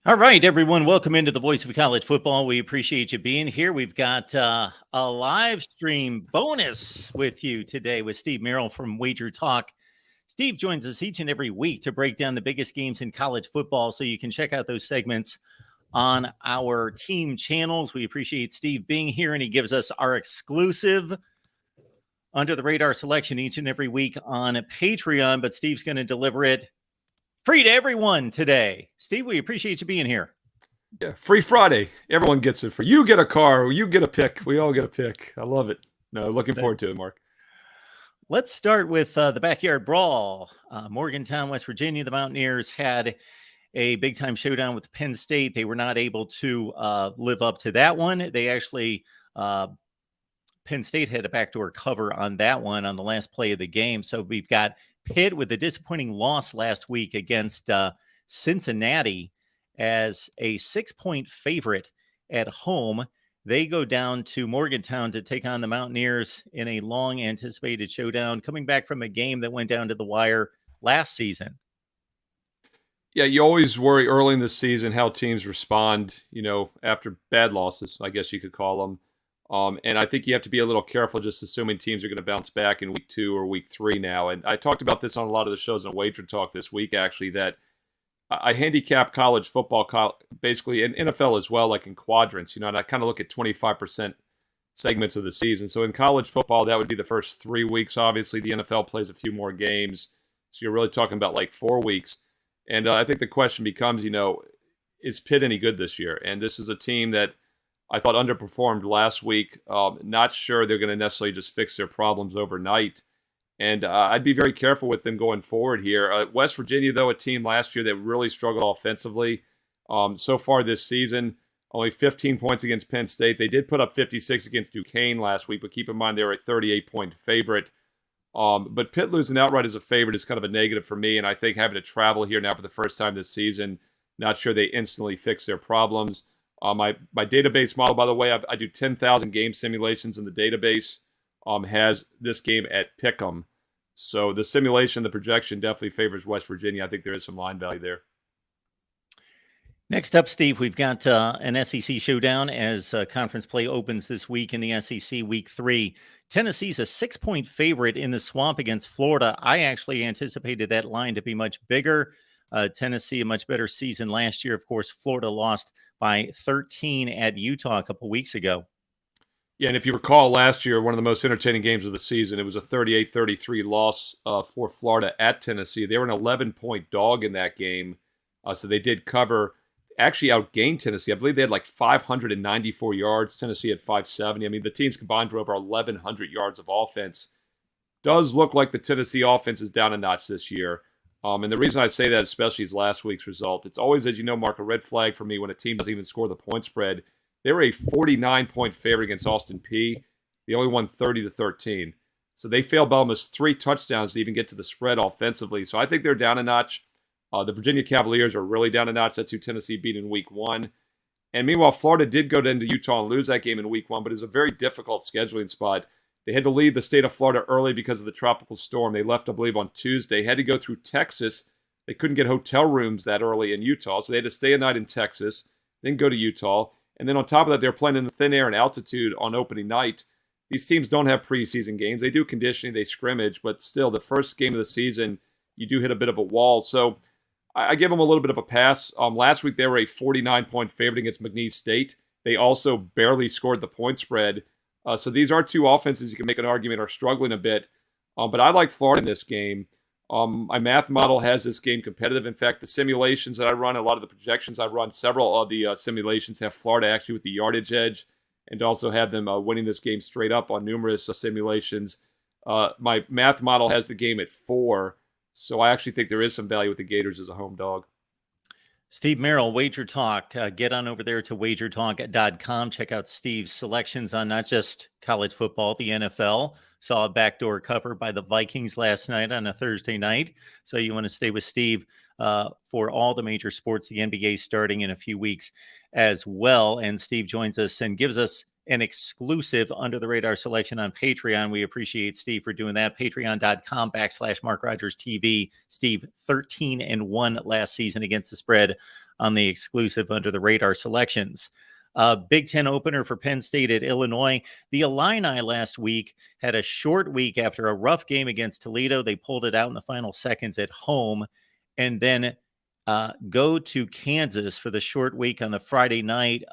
All right, everyone, welcome into the Voice of College Football. We appreciate you being here. We've got a live stream bonus with you today with Steve Merril from Wager Talk. Steve joins us each and every week to break down the biggest games in college football, so you can check out those segments on our team channels. We appreciate Steve being here, and he gives us our exclusive under the radar selection each and every week on Patreon, but Steve's going to deliver it free to everyone today. Steve, we appreciate you being here. Yeah, free Friday. Everyone gets it. For you get a car, you get a pick. We all get a pick. I love it. No, looking forward to it, Mark. Let's start with the backyard brawl. Morgantown, West Virginia. The Mountaineers had a big-time showdown with Penn State. They were not able to live up to that one. They actually, Penn State had a backdoor cover on that one on the last play of the game. So we've got Pitt with a disappointing loss last week against Cincinnati as a 6-point favorite at home. They go down to Morgantown to take on the Mountaineers in a long anticipated showdown, coming back from a game that went down to the wire last season. Yeah, you always worry early in the season how teams respond, after bad losses, I guess you could call them. And I think you have to be a little careful just assuming teams are going to bounce back in week 2 or week 3 now. And I talked about this on a lot of the shows on Wager Talk this week, actually, that I handicap college football, basically, and NFL as well, like in quadrants, and I kind of look at 25% segments of the season. So in college football, that would be the first 3 weeks. Obviously, the NFL plays a few more games. So you're really talking about like 4 weeks. And I think the question becomes, is Pitt any good this year? And this is a team that I thought underperformed last week. Not sure they're going to necessarily just fix their problems overnight. And I'd be very careful with them going forward here. West Virginia, though, a team last year that really struggled offensively. So far this season, only 15 points against Penn State. They did put up 56 against Duquesne last week, but keep in mind they were a 38-point favorite. But Pitt losing outright as a favorite is kind of a negative for me, and I think having to travel here now for the first time this season, not sure they instantly fix their problems. My database model, by the way, I do 10,000 game simulations, and the database has this game at Pick'em. So the simulation, the projection definitely favors West Virginia. I think there is some line value there. Next up, Steve, we've got an SEC showdown as conference play opens this week in the SEC Week 3. Tennessee's a 6-point favorite in the Swamp against Florida. I actually anticipated that line to be much bigger. Tennessee, a much better season last year. Of course, Florida lost by 13 at Utah a couple weeks ago. Yeah, and if you recall last year, one of the most entertaining games of the season, it was a 38-33 loss for Florida at Tennessee. They were an 11-point dog in that game, so they did cover. Actually outgained Tennessee. I believe they had like 594 yards. Tennessee had 570. I mean, the teams combined for over 1,100 yards of offense. Does look like the Tennessee offense is down a notch this year. And the reason I say that, especially, is last week's result. It's always, as you know, Mark, a red flag for me when a team doesn't even score the point spread. They were a 49-point favorite against Austin Peay. They only won 30-13. So they failed by almost 3 touchdowns to even get to the spread offensively. So I think they're down a notch. The Virginia Cavaliers are really down a notch. That's who Tennessee beat in Week 1. And meanwhile, Florida did go into Utah and lose that game in Week 1, but it was a very difficult scheduling spot. They had to leave the state of Florida early because of the tropical storm. They left, I believe, on Tuesday. Had to go through Texas. They couldn't get hotel rooms that early in Utah, so they had to stay a night in Texas, then go to Utah. And then on top of that, they're playing in the thin air and altitude on opening night. These teams don't have preseason games. They do conditioning, they scrimmage, but still, the first game of the season, you do hit a bit of a wall. So I give them a little bit of a pass. Last week, they were a 49-point favorite against McNeese State. They also barely scored the point spread. So these are two offenses you can make an argument are struggling a bit. But I like Florida in this game. My math model has this game competitive. In fact, the simulations that I run, a lot of the projections I run, several of the simulations have Florida actually with the yardage edge and also have them winning this game straight up on numerous simulations. My math model has the game at 4. So I actually think there is some value with the Gators as a home dog. Steve Merril, Wager Talk. Get on over there to wagertalk.com. Check out Steve's selections on not just college football, the NFL. Saw a backdoor cover by the Vikings last night on a Thursday night. So you want to stay with Steve for all the major sports, the NBA starting in a few weeks as well. And Steve joins us and gives us an exclusive under the radar selection on Patreon. We appreciate Steve for doing that. Patreon.com/MarkRogersTV. Steve, 13-1 last season against the spread on the exclusive under the radar selections. Big Ten opener for Penn State at Illinois. The Illini last week had a short week after a rough game against Toledo. They pulled it out in the final seconds at home, and then go to Kansas for the short week on the Friday night,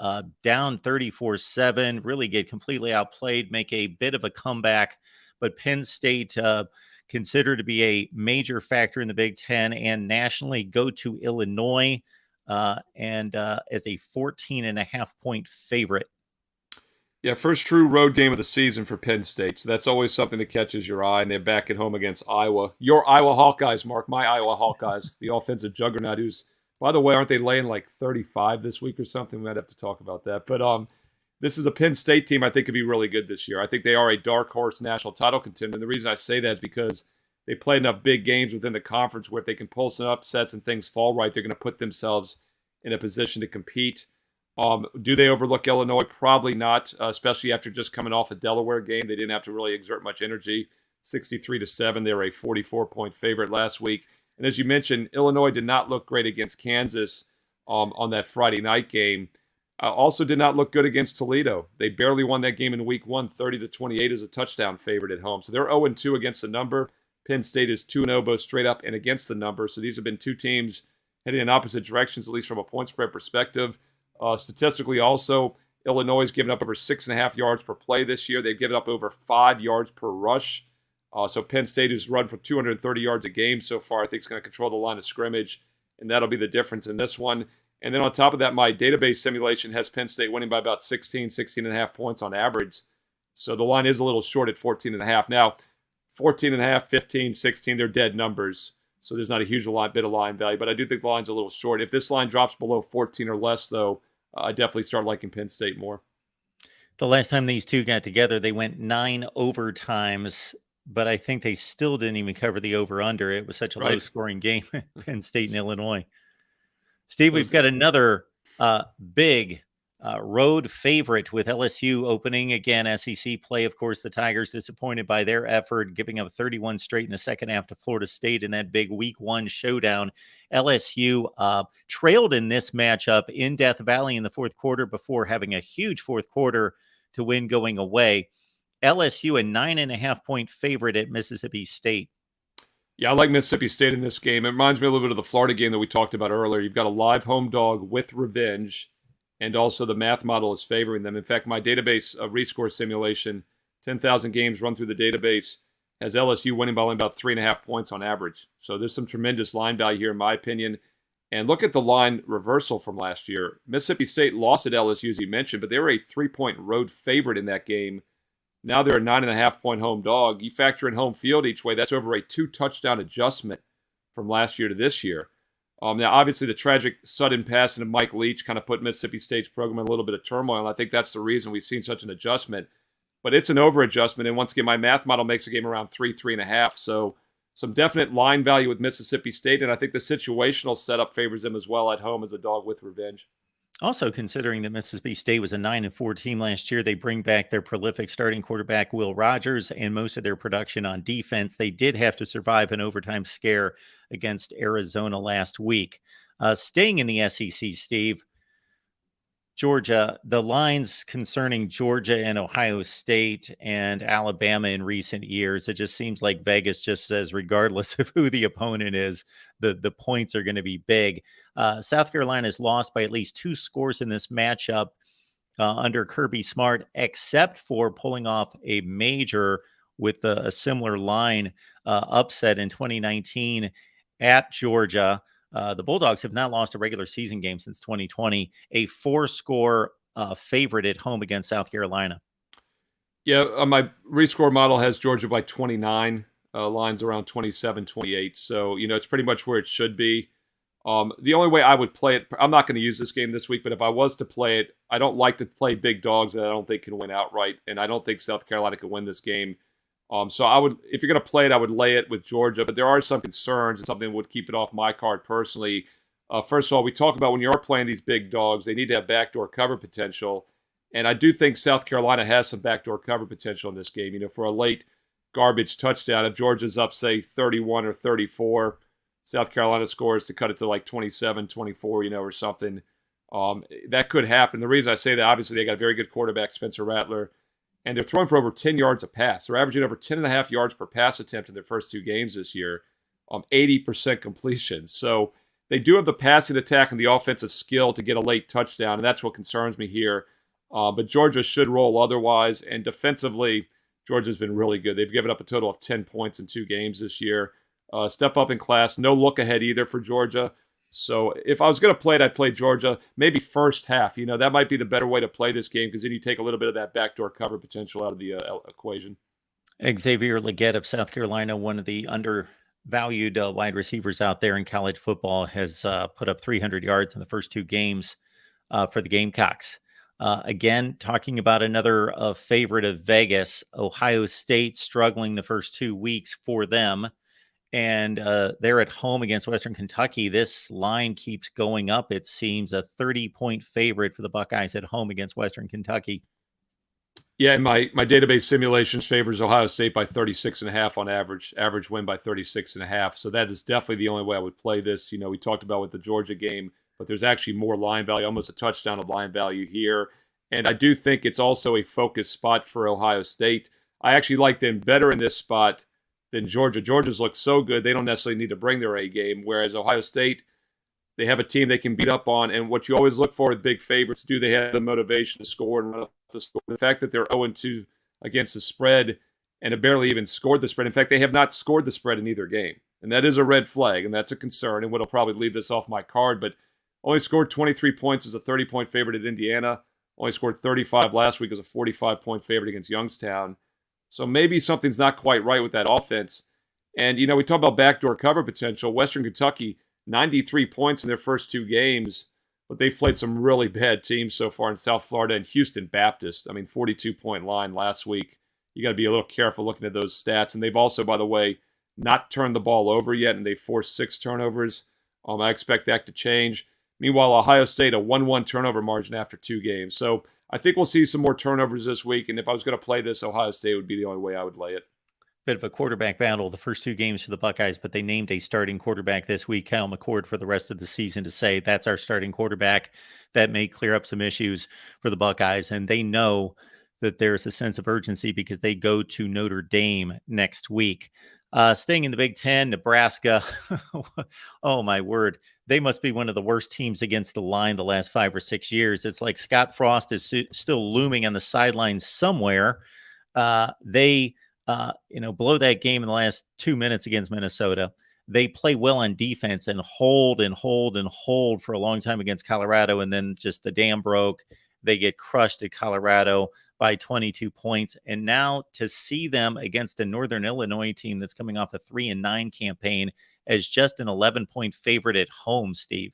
down 34-7, really get completely outplayed, make a bit of a comeback. But Penn State, considered to be a major factor in the Big Ten and nationally, go to Illinois and as a 14.5-point favorite. Yeah, first true road game of the season for Penn State. So that's always something that catches your eye. And they're back at home against Iowa. Your Iowa Hawkeyes, Mark. My Iowa Hawkeyes, the offensive juggernaut who's, by the way, aren't they laying like 35 this week or something? We might have to talk about that. But this is a Penn State team I think could be really good this year. I think they are a dark horse national title contender. And the reason I say that is because they play enough big games within the conference where if they can pull some upsets and things fall right, they're going to put themselves in a position to compete. Do they overlook Illinois? Probably not, especially after just coming off a Delaware game. They didn't have to really exert much energy. 63-7, they were a 44-point favorite last week. And as you mentioned, Illinois did not look great against Kansas on that Friday night game. Also did not look good against Toledo. They barely won that game in week 1, 30-28 as a touchdown favorite at home. So they're 0-2 against the number. Penn State is 2-0 both straight up and against the number. So these have been two teams heading in opposite directions, at least from a point spread perspective. Statistically, also, Illinois has given up over 6.5 yards per play this year. They've given up over 5 yards per rush. So Penn State, who's run for 230 yards a game so far, I think is going to control the line of scrimmage, and that'll be the difference in this one. And then on top of that, my database simulation has Penn State winning by about 16.5 points on average. So the line is a little short at 14.5. Now, 14.5, 15, 16, they're dead numbers. So there's not a huge bit of line value, but I do think the line's a little short. If this line drops below 14 or less, though, I definitely start liking Penn State more. The last time these two got together, they went 9 overtimes, but I think they still didn't even cover the over-under. It was such a low-scoring game, Penn State and Illinois. Steve, we've got another big road favorite with LSU opening again. SEC play, of course, the Tigers disappointed by their effort, giving up 31 straight in the second half to Florida State in that big week 1 showdown. LSU trailed in this matchup in Death Valley in the fourth quarter before having a huge fourth quarter to win going away. LSU a 9.5-point favorite at Mississippi State. Yeah, I like Mississippi State in this game. It reminds me a little bit of the Florida game that we talked about earlier. You've got a live home dog with revenge, and also the math model is favoring them. In fact, my database rescore simulation, 10,000 games run through the database, has LSU winning by only about 3.5 points on average. So there's some tremendous line value here, in my opinion. And look at the line reversal from last year. Mississippi State lost at LSU, as you mentioned, but they were a 3-point road favorite in that game. Now they're a 9.5-point home dog. You factor in home field each way, that's over a 2-touchdown adjustment from last year to this year. Now, obviously, the tragic sudden passing of Mike Leach kind of put Mississippi State's program in a little bit of turmoil, and I think that's the reason we've seen such an adjustment. But it's an over-adjustment, and once again, my math model makes the game around 3.5. So some definite line value with Mississippi State, and I think the situational setup favors them as well at home as a dog with revenge. Also, considering that Mississippi State was a 9-4 team last year, they bring back their prolific starting quarterback, Will Rogers, and most of their production on defense. They did have to survive an overtime scare against Arizona last week. Staying in the SEC, Steve, Georgia, the lines concerning Georgia and Ohio State and Alabama in recent years, it just seems like Vegas just says, regardless of who the opponent is, the points are going to be big. South Carolina has lost by at least 2 scores in this matchup under Kirby Smart, except for pulling off a major with a similar line upset in 2019 at Georgia. The Bulldogs have not lost a regular season game since 2020, a 4-score favorite at home against South Carolina. Yeah, my rescore model has Georgia by 29, lines around 27, 28. So, it's pretty much where it should be. The only way I would play it, I'm not going to use this game this week, but if I was to play it, I don't like to play big dogs that I don't think can win outright, and I don't think South Carolina can win this game. So I would, if you're going to play it, I would lay it with Georgia, but there are some concerns and something that would keep it off my card personally. First of all, we talk about when you are playing these big dogs, they need to have backdoor cover potential. And I do think South Carolina has some backdoor cover potential in this game. For a late garbage touchdown, if Georgia's up, say, 31 or 34, South Carolina scores to cut it to like 27, 24, or something. That could happen. The reason I say that, obviously, they got a very good quarterback, Spencer Rattler, and they're throwing for over 10 yards a pass. They're averaging over 10.5 yards per pass attempt in their first 2 games this year, 80% completion. So they do have the passing attack and the offensive skill to get a late touchdown, and that's what concerns me here. But Georgia should roll otherwise, and defensively, Georgia's been really good. They've given up a total of 10 points in 2 games this year. Step up in class. No look ahead either for Georgia. So if I was going to play it, I'd play Georgia maybe first half. That might be the better way to play this game because then you take a little bit of that backdoor cover potential out of the equation. Xavier Legette of South Carolina, one of the undervalued wide receivers out there in college football, has put up 300 yards in the first 2 games for the Gamecocks. Again, talking about another favorite of Vegas, Ohio State struggling the first 2 weeks for them. And they're at home against Western Kentucky. This line keeps going up. It seems a 30-point favorite for the Buckeyes at home against Western Kentucky. Yeah, and my database simulations favors Ohio State by 36.5 on average. Average win by 36.5. So that is definitely the only way I would play this. We talked about with the Georgia game, but there's actually more line value, almost a touchdown of line value here. And I do think it's also a focus spot for Ohio State. I actually like them better in this spot than Georgia. Georgia's looked so good, they don't necessarily need to bring their A game, whereas Ohio State, they have a team they can beat up on. And what you always look for with big favorites, do they have the motivation to score and run up the score? The fact that they're 0-2 against the spread and have barely even scored the spread. In fact, they have not scored the spread in either game. And that is a red flag, and that's a concern, and what'll probably leave this off my card. But only scored 23 points as a 30-point favorite at Indiana. Only scored 35 last week as a 45-point favorite against Youngstown. So maybe something's not quite right with that offense. And, we talk about backdoor cover potential. Western Kentucky, 93 points in their first 2 games, but they've played some really bad teams so far in South Florida and Houston Baptist. 42-point line last week. You got to be a little careful looking at those stats. And they've also, by the way, not turned the ball over yet, and they've forced 6 turnovers. I expect that to change. Meanwhile, Ohio State, a 1-1 turnover margin after 2 games. So I think we'll see some more turnovers this week. And if I was going to play this, Ohio State would be the only way I would lay it. Bit of a quarterback battle the first 2 games for the Buckeyes, but they named a starting quarterback this week, Kyle McCord, for the rest of the season to say that's our starting quarterback. That may clear up some issues for the Buckeyes. And they know that there's a sense of urgency because they go to Notre Dame next week. Staying in the Big Ten, Nebraska, oh my word, they must be one of the worst teams against the line the last 5 or 6 years. It's like Scott Frost is still looming on the sidelines somewhere. They blow that game in the last 2 minutes against Minnesota. They play well on defense and hold for a long time against Colorado, and then just the dam broke. They get crushed at Colorado by 22 points. And now to see them against a Northern Illinois team that's coming off a 3-9 campaign as just an 11-point favorite at home, Steve.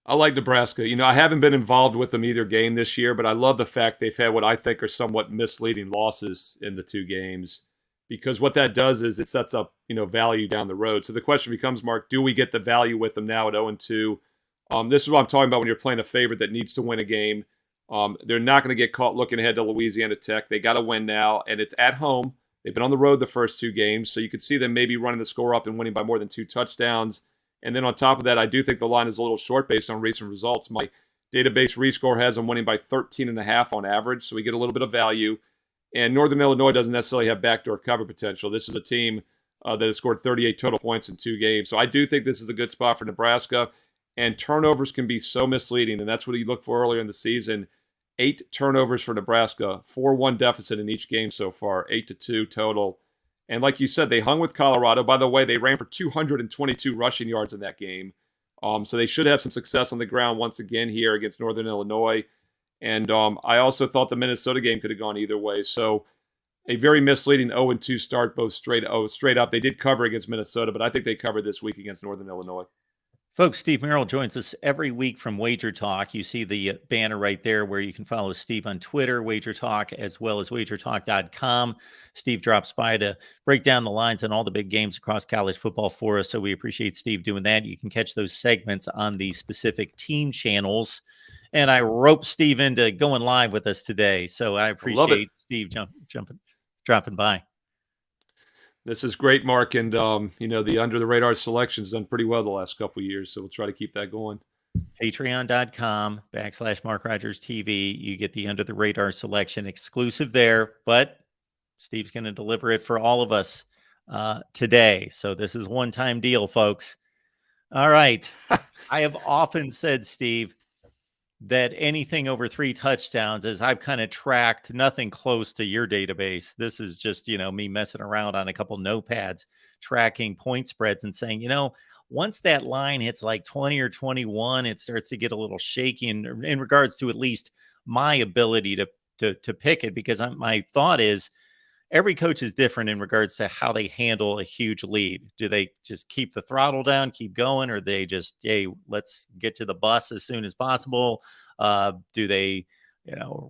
I like Nebraska. I haven't been involved with them either game this year, but I love the fact they've had what I think are somewhat misleading losses in the 2 games, because what that does is it sets up, value down the road. So the question becomes, Mark, do we get the value with them now at 0-2? This is what I'm talking about when you're playing a favorite that needs to win a game. They're not going to get caught looking ahead to Louisiana Tech. They got to win now, and it's at home. They've been on the road the first 2 games, so you could see them maybe running the score up and winning by more than 2 touchdowns. And then on top of that, I do think the line is a little short based on recent results. My database rescore has them winning by 13.5 on average, so we get a little bit of value. And Northern Illinois doesn't necessarily have backdoor cover potential. This is a team that has scored 38 total points in 2 games. So I do think this is a good spot for Nebraska. And turnovers can be so misleading, and that's what you look for earlier in the season. 8 turnovers for Nebraska, 4-1 deficit in each game so far, 8-2 total. And like you said, they hung with Colorado. By the way, they ran for 222 rushing yards in that game. So they should have some success on the ground once again here against Northern Illinois. And I also thought the Minnesota game could have gone either way. So a very misleading 0-2 start, both straight up. They did cover against Minnesota, but I think they covered this week against Northern Illinois. Folks, Steve Merril joins us every week from Wager Talk. You see the banner right there where you can follow Steve on Twitter, Wager Talk, as well as wagertalk.com. Steve drops by to break down the lines on all the big games across college football for us. So we appreciate Steve doing that. You can catch those segments on the specific team channels. And I roped Steve into going live with us today. So I I love it. appreciate Steve dropping by. This is great, Mark. And, the under the radar selection's done pretty well the last couple of years. So we'll try to keep that going. Patreon.com/MarkRogersTV. You get the under the radar selection exclusive there, but Steve's going to deliver it for all of us today. So this is one-time deal, folks. All right. I have often said, Steve, that anything over 3 touchdowns, as I've kind of tracked, nothing close to your database. This is just, me messing around on a couple notepads, tracking point spreads and saying, once that line hits like 20 or 21, it starts to get a little shaky in regards to at least my ability to pick it, because my thought is every coach is different in regards to how they handle a huge lead. Do they just keep the throttle down, keep going, or they just, hey, let's get to the bus as soon as possible? Do they,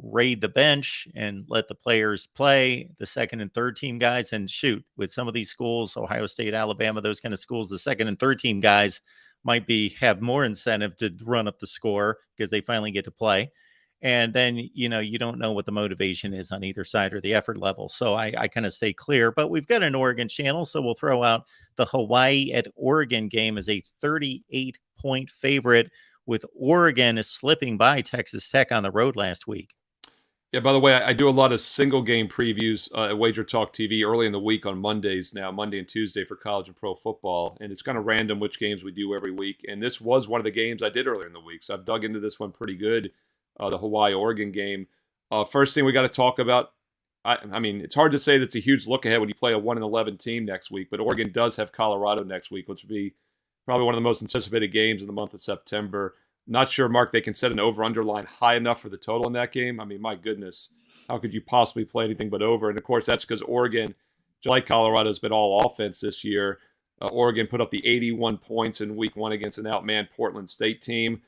raid the bench and let the players play, the second and third team guys? And shoot, with some of these schools, Ohio State, Alabama, those kind of schools, the second and third team guys might have more incentive to run up the score because they finally get to play. And then, you don't know what the motivation is on either side or the effort level. So I kind of stay clear. But we've got an Oregon channel, so we'll throw out the Hawaii at Oregon game as a 38-point favorite, with Oregon slipping by Texas Tech on the road last week. Yeah, by the way, I do a lot of single game previews at Wager Talk TV early in the week on Mondays now, Monday and Tuesday for college and pro football. And it's kind of random which games we do every week. And this was one of the games I did earlier in the week. So I've dug into this one pretty good. The Hawaii-Oregon game. First thing we got to talk about, I mean, it's hard to say that's a huge look ahead when you play a 1-11 team next week, but Oregon does have Colorado next week, which would be probably one of the most anticipated games in the month of September. Not sure, Mark, they can set an over-under line high enough for the total in that game. I mean, my goodness, how could you possibly play anything but over? And, of course, that's because Oregon, just like Colorado, has been all offense this year. Oregon put up the 81 points in week 1 against an outmanned Portland State team.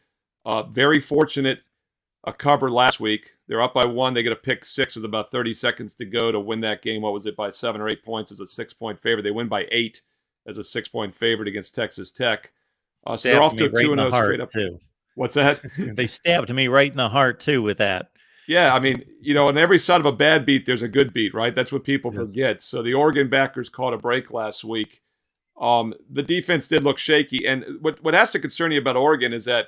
Very fortunate a cover last week. They're up by 1. They get a pick 6 with about 30 seconds to go to win that game. What was it, by 7 or 8 points as a 6-point favorite? They win by 8 as a 6-point favorite against Texas Tech. So they're off to a 2-0 straight up. Too. What's that? They stabbed me right in the heart, too, with that. Yeah, I mean, on every side of a bad beat, there's a good beat, right? That's what people forget. So the Oregon backers caught a break last week. The defense did look shaky. And what has to concern you about Oregon is that,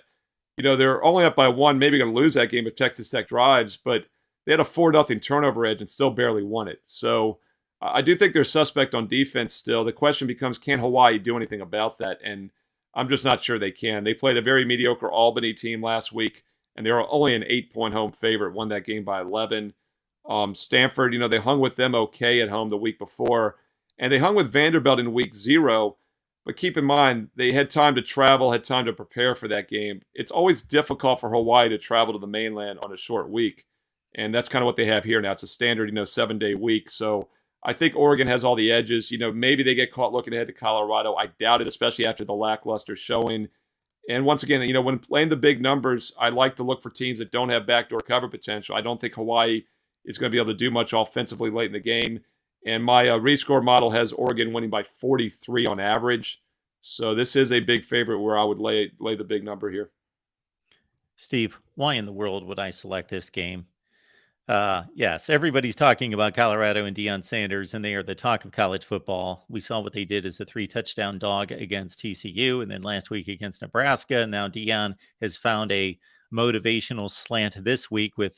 they're only up by 1, maybe going to lose that game if Texas Tech drives, but they had a 4-0 turnover edge and still barely won it. So I do think they're suspect on defense still. The question becomes, can Hawaii do anything about that? And I'm just not sure they can. They played a very mediocre Albany team last week, and they were only an 8-point home favorite, won that game by 11. Stanford, they hung with them okay at home the week before, and they hung with Vanderbilt in week 0. But keep in mind, they had time to travel, had time to prepare for that game. It's always difficult for Hawaii to travel to the mainland on a short week. And that's kind of what they have here now. It's a standard, 7-day week. So I think Oregon has all the edges. Maybe they get caught looking ahead to Colorado. I doubt it, especially after the lackluster showing. And once again, when playing the big numbers, I like to look for teams that don't have backdoor cover potential. I don't think Hawaii is going to be able to do much offensively late in the game. And my rescore model has Oregon winning by 43 on average. So this is a big favorite where I would lay the big number here. Steve, why in the world would I select this game? Yes, everybody's talking about Colorado and Deion Sanders, and they are the talk of college football. We saw what they did as a 3-touchdown dog against TCU, and then last week against Nebraska. And now Deion has found a motivational slant this week with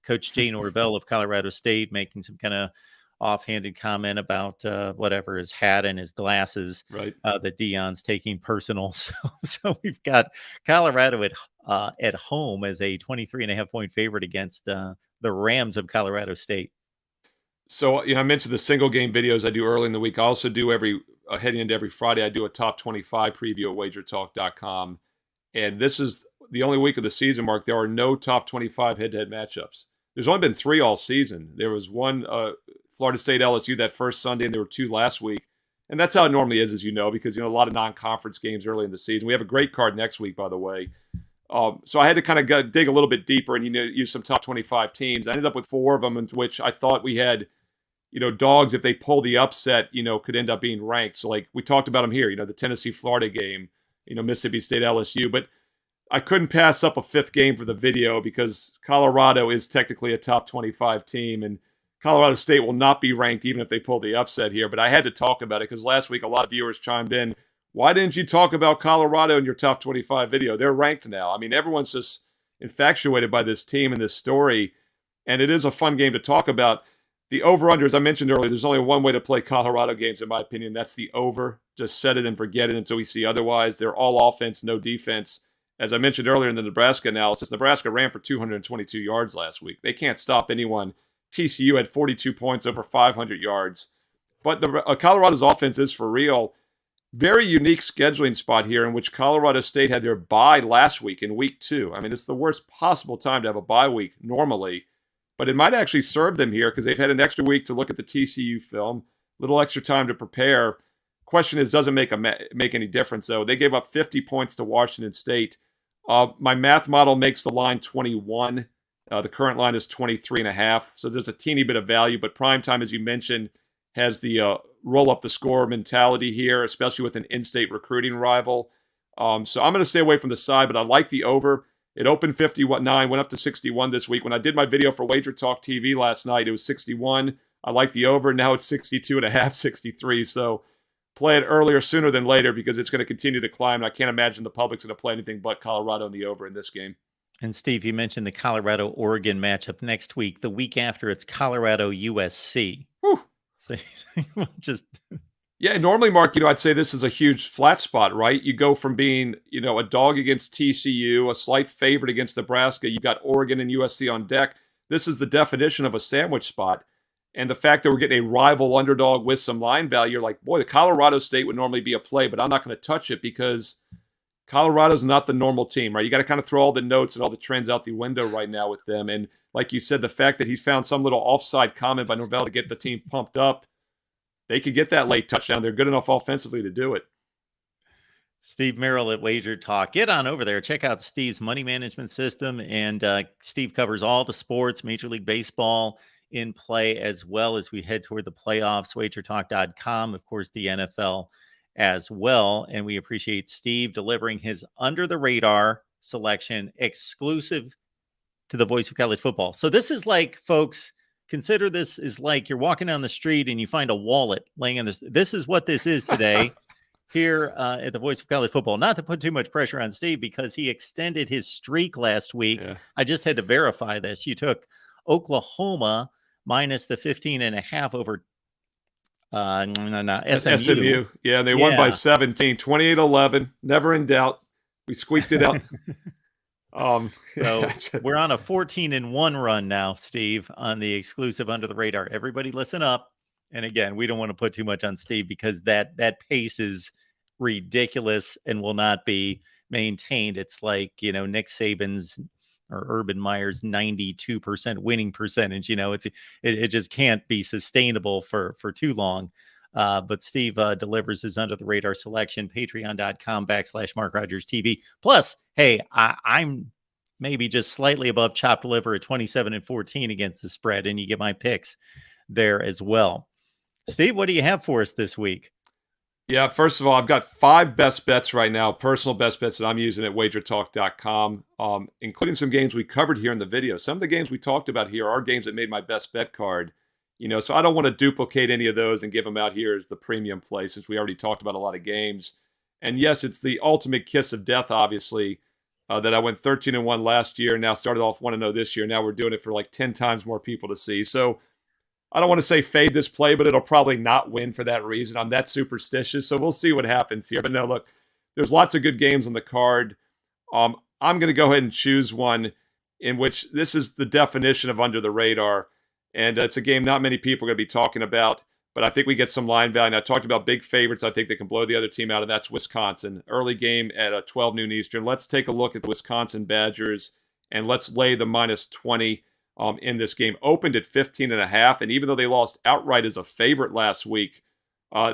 Coach Jay Norvell of Colorado State making some kind of offhanded comment about whatever his hat and his glasses, right? That Deion's taking personal. So we've got Colorado at home as a 23.5-point favorite against the Rams of Colorado State. So, I mentioned the single game videos I do early in the week. I also do heading into every Friday, I do a top 25 preview at wagertalk.com. And this is the only week of the season, Mark. There are no top 25 head-to-head matchups. There's only been 3 all season. There was one Florida State LSU that first Sunday, and there were 2 last week. And that's how it normally is, as you know, because, a lot of non-conference games early in the season. We have a great card next week, by the way. So I had to kind of dig a little bit deeper and, use some top 25 teams. I ended up with 4 of them, in which I thought we had, dogs, if they pull the upset, could end up being ranked. So, like, we talked about them here, the Tennessee-Florida game, Mississippi State LSU. But I couldn't pass up a 5th game for the video because Colorado is technically a top 25 team, and Colorado State will not be ranked even if they pull the upset here. But I had to talk about it because last week a lot of viewers chimed in. Why didn't you talk about Colorado in your top 25 video? They're ranked now. I mean, everyone's just infatuated by this team and this story, and it is a fun game to talk about. The over-under, as I mentioned earlier, there's only one way to play Colorado games, in my opinion. That's the over. Just set it and forget it until we see otherwise. They're all offense, no defense. As I mentioned earlier in the Nebraska analysis, Nebraska ran for 222 yards last week. They can't stop anyone. TCU had 42 points, over 500 yards. But Colorado's offense is for real. Very unique scheduling spot here in which Colorado State had their bye last week in week 2. I mean, it's the worst possible time to have a bye week normally. But it might actually serve them here because they've had an extra week to look at the TCU film, a little extra time to prepare. Question is, doesn't make any difference, though. They gave up 50 points to Washington State. My math model makes the line 21. The current line is 23.5. So there's a teeny bit of value. But primetime, as you mentioned, has the roll up the score mentality here, especially with an in-state recruiting rival. So I'm going to stay away from the side, but I like the over. It opened 59, went up to 61 this week. When I did my video for Wager Talk TV last night, it was 61. I like the over. Now it's 62.5, 63. So play it earlier sooner than later because it's going to continue to climb. And I can't imagine the public's going to play anything but Colorado in the over in this game. And Steve, you mentioned the Colorado-Oregon matchup next week. The week after, it's Colorado-USC. Whew. So just... Yeah, normally, Mark, I'd say this is a huge flat spot, right? You go from being, a dog against TCU, a slight favorite against Nebraska. You got Oregon and USC on deck. This is the definition of a sandwich spot. And the fact that we're getting a rival underdog with some line value, you're like, boy, the Colorado State would normally be a play, but I'm not going to touch it because Colorado's not the normal team, right? You got to kind of throw all the notes and all the trends out the window right now with them. And like you said, the fact that he found some little offside comment by Norvell to get the team pumped up, they could get that late touchdown. They're good enough offensively to do it. Steve Merril at Wager Talk. Get on over there. Check out Steve's money management system. And Steve covers all the sports, Major League Baseball in play, as well as we head toward the playoffs, wagertalk.com, of course, the NFL as well. And we appreciate Steve delivering his under the radar selection exclusive to the Voice of College Football. So this is like, folks, consider this is like you're walking down the street and you find a wallet laying on this. This is what this is today here at the Voice of College Football. Not to put too much pressure on Steve because he extended his streak last week. Yeah. I just had to verify this. You took Oklahoma minus the 15.5 over SMU. Yeah, they won by 17, 28-11. Never in doubt. We squeaked it out. So we're on a 14-1 run now, Steve, on the exclusive under the radar. Everybody listen up. And again, we don't want to put too much on Steve because that pace is ridiculous and will not be maintained. It's like, Nick Saban's or Urban Meyer's 92% winning percentage. It just can't be sustainable for too long. But Steve delivers his under the radar selection, patreon.com/MarkRogersTV. Plus, hey, I'm maybe just slightly above chopped liver at 27-14 against the spread, and you get my picks there as well. Steve, what do you have for us this week? Yeah, first of all, I've got 5 best bets right now, personal best bets that I'm using at wagertalk.com, including some games we covered here in the video. Some of the games we talked about here are games that made my best bet card. So I don't want to duplicate any of those and give them out here as the premium play since we already talked about a lot of games. And yes, it's the ultimate kiss of death, obviously, that I went 13-1 last year and now started off 1-0 this year. Now we're doing it for like 10 times more people to see. So I don't want to say fade this play, but it'll probably not win for that reason. I'm that superstitious, so we'll see what happens here. But no, look, there's lots of good games on the card. I'm going to go ahead and choose one in which this is the definition of under the radar. And it's a game not many people are going to be talking about, but I think we get some line value. And I talked about big favorites I think they can blow the other team out, and that's Wisconsin. Early game at 12 noon Eastern. Let's take a look at the Wisconsin Badgers, and let's lay the minus 20 in this game. Opened at 15.5, and even though they lost outright as a favorite last week,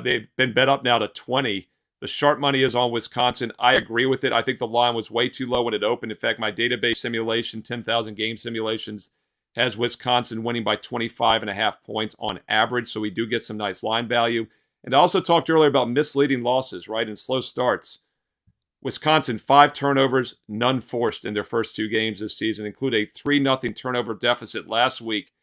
They've been bet up now to 20. The sharp money is on Wisconsin. I agree with it. I think the line was way too low when it opened. In fact, my database simulation, 10,000 game simulations, has Wisconsin winning by 25.5 points on average. So we do get some nice line value. And I also talked earlier about misleading losses, right, and slow starts. Wisconsin, 5 turnovers, none forced in their first 2 games this season, include a 3-0 turnover deficit last week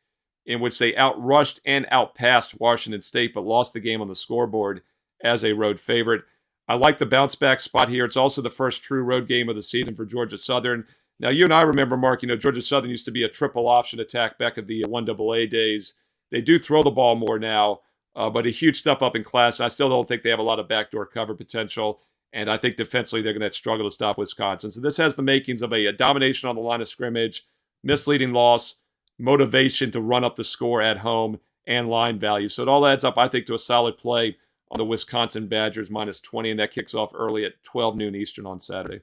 in which they outrushed and outpassed Washington State, but lost the game on the scoreboard as a road favorite. I like the bounce back spot here. It's also the first true road game of the season for Georgia Southern. Now, you and I remember, Mark, Georgia Southern used to be a triple option attack back at the 1AA days. They do throw the ball more now, but a huge step up in class. I still don't think they have a lot of backdoor cover potential. And I think defensively they're going to struggle to stop Wisconsin. So this has the makings of a domination on the line of scrimmage, misleading loss, motivation to run up the score at home, and line value. So it all adds up, I think, to a solid play on the Wisconsin Badgers -20, and that kicks off early at 12 noon Eastern on Saturday.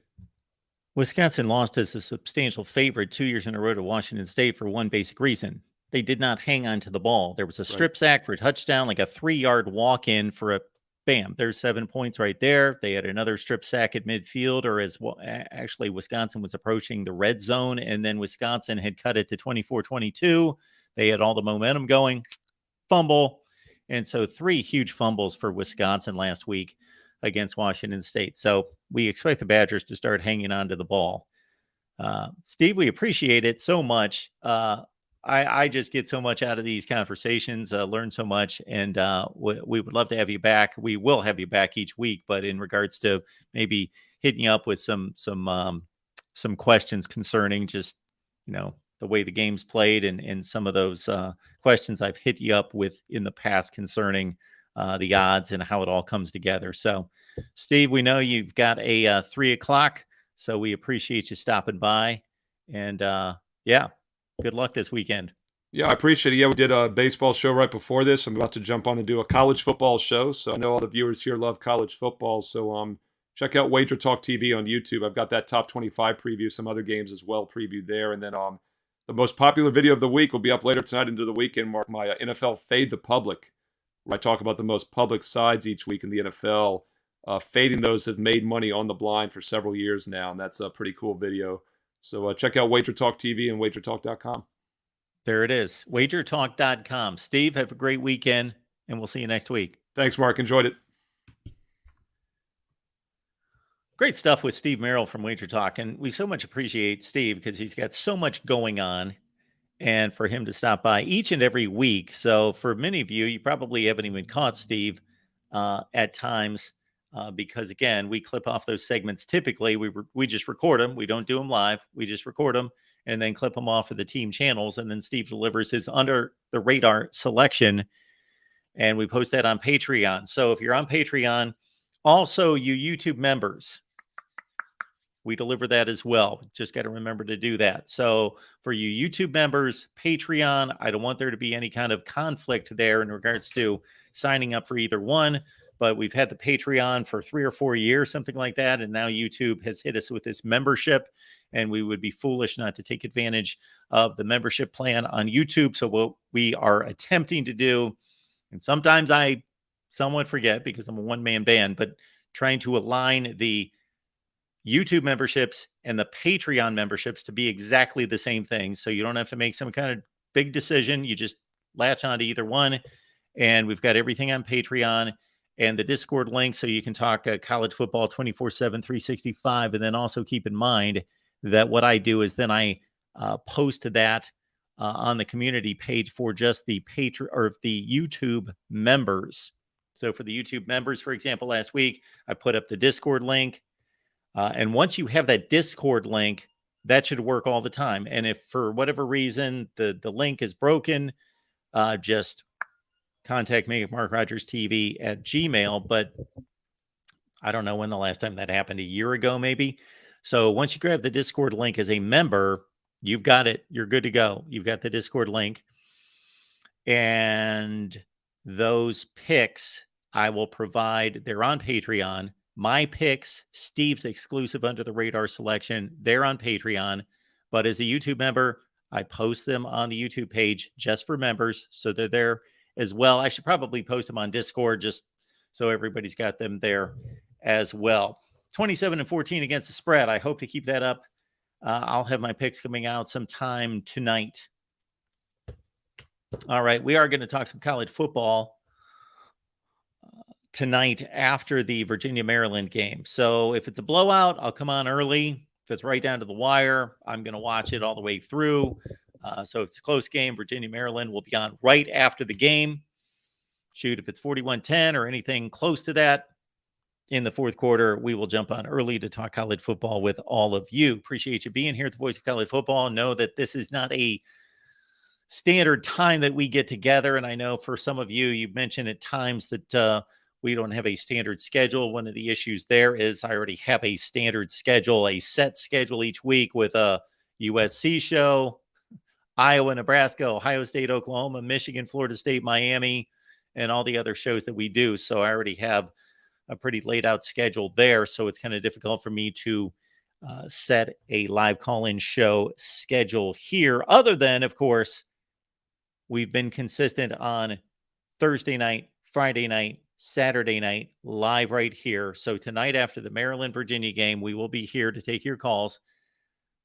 Wisconsin lost as a substantial favorite 2 years in a row to Washington State for one basic reason. They did not hang on to the ball. There was a strip sack for a touchdown, like a 3-yard walk-in for a bam, there's 7 points right there. They had another strip sack at midfield, or as well, actually Wisconsin was approaching the red zone, and then Wisconsin had cut it to 24-22. They had all the momentum going, fumble. And so 3 huge fumbles for Wisconsin last week against Washington State. So we expect the Badgers to start hanging on to the ball. Steve, we appreciate it so much. I just get so much out of these conversations, learn so much, and we would love to have you back. We will have you back each week, but in regards to maybe hitting you up with some questions concerning just, the way the game's played and some of those questions I've hit you up with in the past concerning the odds and how it all comes together. So, Steve, we know you've got a 3 o'clock, so we appreciate you stopping by. And good luck this weekend. Yeah, I appreciate it. Yeah, we did a baseball show right before this. I'm about to jump on and do a college football show. So I know all the viewers here love college football. So check out Wager Talk TV on YouTube. I've got that top 25 preview, some other games as well previewed there. And then the most popular video of the week will be up later tonight into the weekend, Mark, my NFL Fade the Public, where I talk about the most public sides each week in the NFL. Fading those have made money on the blind for several years now, and that's a pretty cool video. So check out Wager Talk TV and wagertalk.com. There it is, wagertalk.com. Steve, have a great weekend, and we'll see you next week. Thanks, Mark. Enjoyed it. Great stuff with Steve Merril from Wager Talk, and we so much appreciate Steve because he's got so much going on, and for him to stop by each and every week. So for many of you probably haven't even caught Steve at times. Because again, we clip off those segments. Typically, we just record them. We don't do them live. We just record them and then clip them off of the team channels. And then Steve delivers his under the radar selection, and we post that on Patreon. So if you're on Patreon, also you YouTube members, we deliver that as well. Just got to remember to do that. So for you YouTube members, Patreon, I don't want there to be any kind of conflict there in regards to signing up for either one. But we've had the Patreon for 3 or 4 years, something like that. And now YouTube has hit us with this membership, and we would be foolish not to take advantage of the membership plan on YouTube. So what we are attempting to do, and sometimes I somewhat forget because I'm a one-man band, but trying to align the YouTube memberships and the Patreon memberships to be exactly the same thing. So you don't have to make some kind of big decision. You just latch on to either one. And we've got everything on Patreon and the Discord link, so you can talk college football 24/7, 365. And then also keep in mind that what I do is then I post that on the community page for just the the YouTube members. So for the YouTube members, for example, last week I put up the Discord link, and once you have that Discord link, that should work all the time. And if for whatever reason the link is broken, just contact me at MarkRogersTV at Gmail. But I don't know when the last time that happened, a year ago, maybe. So once you grab the Discord link as a member, you've got it. You're good to go. You've got the Discord link. And those picks I will provide. They're on Patreon. My picks, Steve's exclusive under the radar selection, they're on Patreon. But as a YouTube member, I post them on the YouTube page just for members. So they're there as well. I should probably post them on Discord. Just So everybody's got them there as well. 27-14 against the spread. I hope to keep that up. I'll have my picks coming out sometime tonight. All right, we are going to talk some college football tonight after the Virginia-Maryland game. So if it's a blowout, I'll come on early. If it's right down to the wire, I'm going to watch it all the way through. So if it's a close game, Virginia-Maryland will be on right after the game. Shoot, if it's 41-10 or anything close to that in the fourth quarter, we will jump on early to talk college football with all of you. Appreciate you being here at the Voice of College Football. Know that this is not a standard time that we get together. And I know for some of you, you mentioned at times that we don't have a standard schedule. One of the issues there is I already have a standard schedule, a set schedule each week with a USC show, Iowa, Nebraska, Ohio State, Oklahoma, Michigan, Florida State, Miami, and all the other shows that we do. So I already have a pretty laid out schedule there. So it's kind of difficult for me to set a live call-in show schedule here, other than, of course, we've been consistent on Thursday night, Friday night, Saturday night, live right here. So tonight after the Maryland-Virginia game, we will be here to take your calls.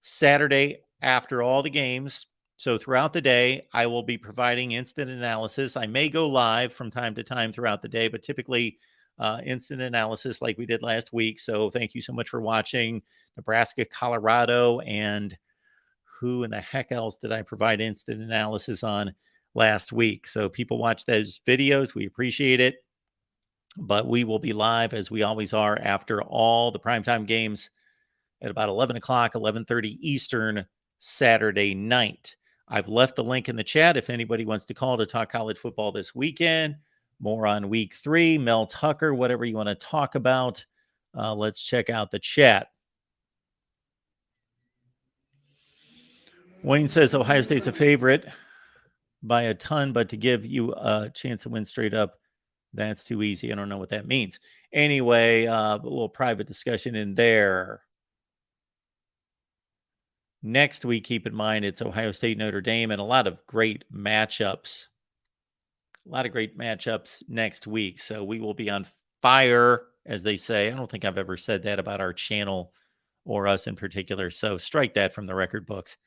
Saturday after all the games. So throughout the day, I will be providing instant analysis. I may go live from time to time throughout the day, but typically instant analysis like we did last week. So thank you so much for watching Nebraska, Colorado, and who in the heck else did I provide instant analysis on last week? So people watch those videos. We appreciate it. But we will be live as we always are after all the primetime games at about 11 o'clock, 11:30 Eastern Saturday night. I've left the link in the chat if anybody wants to call to talk college football this weekend. More on week 3, Mel Tucker, whatever you want to talk about. Let's check out the chat. Wayne says Ohio State's a favorite by a ton, but to give you a chance to win straight up, that's too easy. I don't know what that means. Anyway, a little private discussion in there. Next week, keep in mind, it's Ohio State, Notre Dame, and a lot of great matchups. A lot of great matchups next week. So we will be on fire, as they say. I don't think I've ever said that about our channel or us in particular. So strike that from the record books.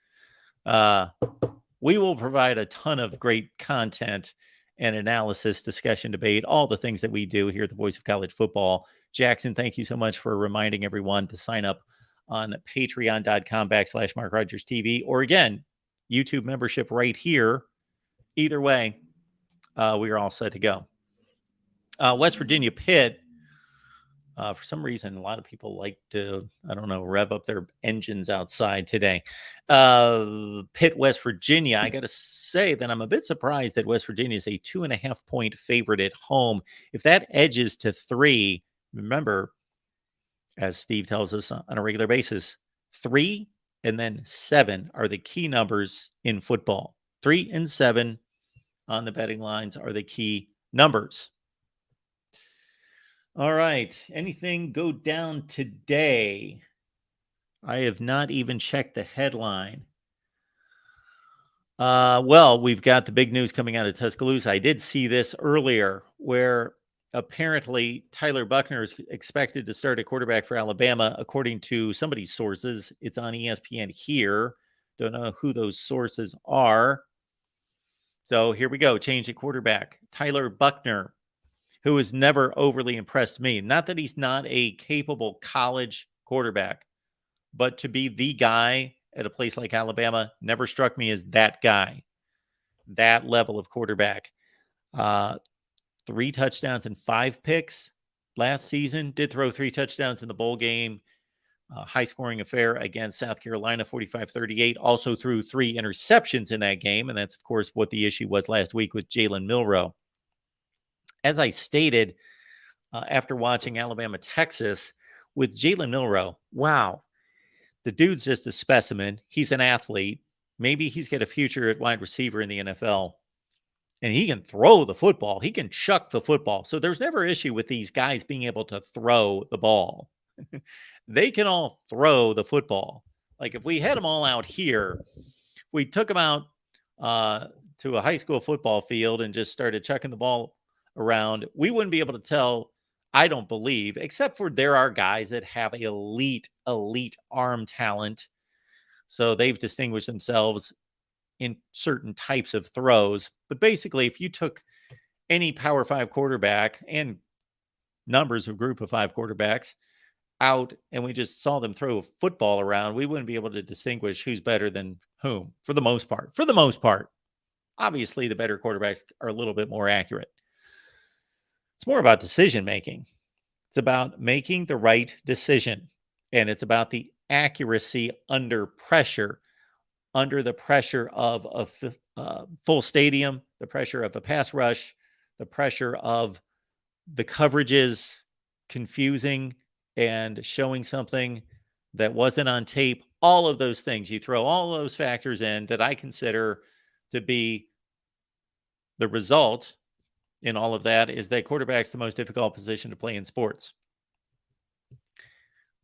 We will provide a ton of great content and analysis, discussion, debate, all the things that we do here at the Voice of College Football. Jackson, thank you so much for reminding everyone to sign up on patreon.com/MarkRogersTV, or again, YouTube membership right here. Either way, we are all set to go. West Virginia Pitt. For some reason, a lot of people like to, I don't know, rev up their engines outside today. Pitt, West Virginia. I got to say that I'm a bit surprised that West Virginia is a 2.5-point favorite at home. If that edges to 3, remember, as Steve tells us on a regular basis, 3 and then 7 are the key numbers in football. 3 and 7 on the betting lines are the key numbers. All right. Anything go down today? I have not even checked the headline. Well, we've got the big news coming out of Tuscaloosa. I did see this earlier where apparently Tyler Buchner is expected to start at quarterback for Alabama, according to somebody's sources. It's on ESPN here. Don't know who those sources are. So here we go. Change at quarterback. Tyler Buchner, who has never overly impressed me. Not that he's not a capable college quarterback, but to be the guy at a place like Alabama never struck me as that guy, that level of quarterback. 3 touchdowns and 5 picks last season. Did throw 3 touchdowns in the bowl game. High-scoring affair against South Carolina, 45-38. Also threw 3 interceptions in that game, and that's, of course, what the issue was last week with Jalen Milroe. As I stated after watching Alabama-Texas, with Jalen Milroe, wow, the dude's just a specimen. He's an athlete. Maybe he's got a future at wide receiver in the NFL. And he can throw the football. He can chuck the football. So there's never an issue with these guys being able to throw the ball. They can all throw the football. Like if we had them all out here, we took them out to a high school football field and just started chucking the ball around, we wouldn't be able to tell I don't believe, except for there are guys that have elite arm talent. So they've distinguished themselves in certain types of throws. But basically, if you took any Power 5 quarterback and numbers of group of 5 quarterbacks out and we just saw them throw a football around, we wouldn't be able to distinguish who's better than whom for the most part. For the most part, obviously, the better quarterbacks are a little bit more accurate. It's more about decision making. It's about making the right decision, and it's about the accuracy under pressure, under the pressure of a full stadium, the pressure of a pass rush, the pressure of the coverages confusing and showing something that wasn't on tape. All of those things, you throw all of those factors in that I consider to be the result in all of that is that quarterback's the most difficult position to play in sports.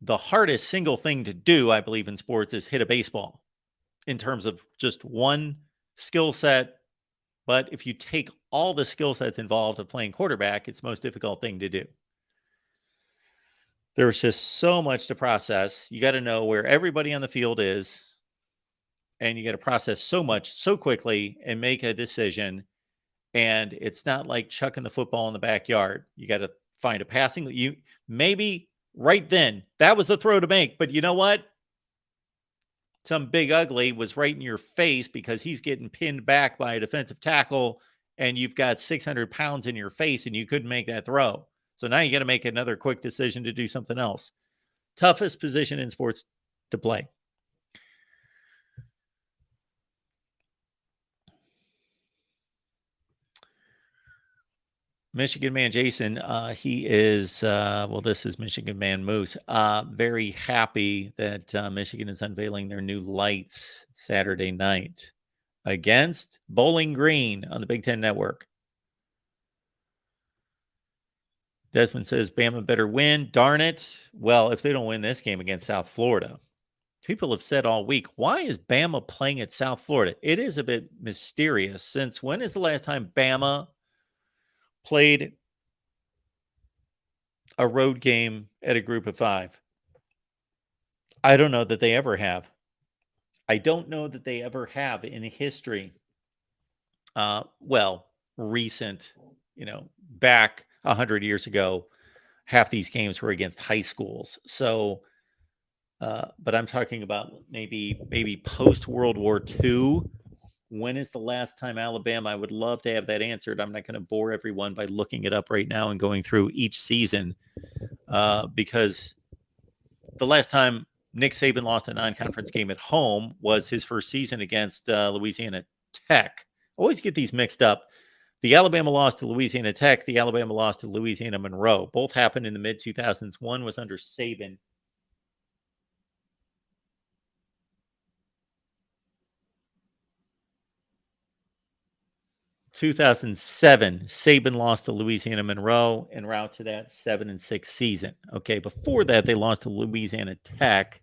The hardest single thing to do, I believe, in sports is hit a baseball in terms of just one skill set. But if you take all the skill sets involved of playing quarterback, it's the most difficult thing to do. There's just so much to process. You got to know where everybody on the field is, and you got to process so much so quickly and make a decision. And it's not like chucking the football in the backyard. You got to find a passing. You maybe right then that was the throw to make, but you know what? Some big ugly was right in your face because he's getting pinned back by a defensive tackle, and you've got 600 pounds in your face, and you couldn't make that throw. So now you got to make another quick decision to do something else. Toughest position in sports to play. Michigan man Jason, he is, this is Michigan man Moose. Very happy that Michigan is unveiling their new lights Saturday night against Bowling Green on the Big Ten Network. Desmond says Bama better win. Darn it. Well, if they don't win this game against South Florida, people have said all week, why is Bama playing at South Florida? It is a bit mysterious. Since when is the last time Bama played a road game at a group of 5? I don't know that they ever have. I don't know that they ever have in history. Recent, back 100 years ago, half these games were against high schools. So, but I'm talking about maybe post World War II. When is the last time Alabama? I would love to have that answered. I'm not going to bore everyone by looking it up right now and going through each season, because the last time Nick Saban lost a non-conference game at home was his first season against Louisiana Tech. I always get these mixed up. The Alabama loss to Louisiana Tech, the Alabama loss to Louisiana Monroe, both happened in the mid-2000s. One was under Saban. 2007, Saban lost to Louisiana Monroe en route to that 7-6 season. Okay, before that, they lost to Louisiana Tech.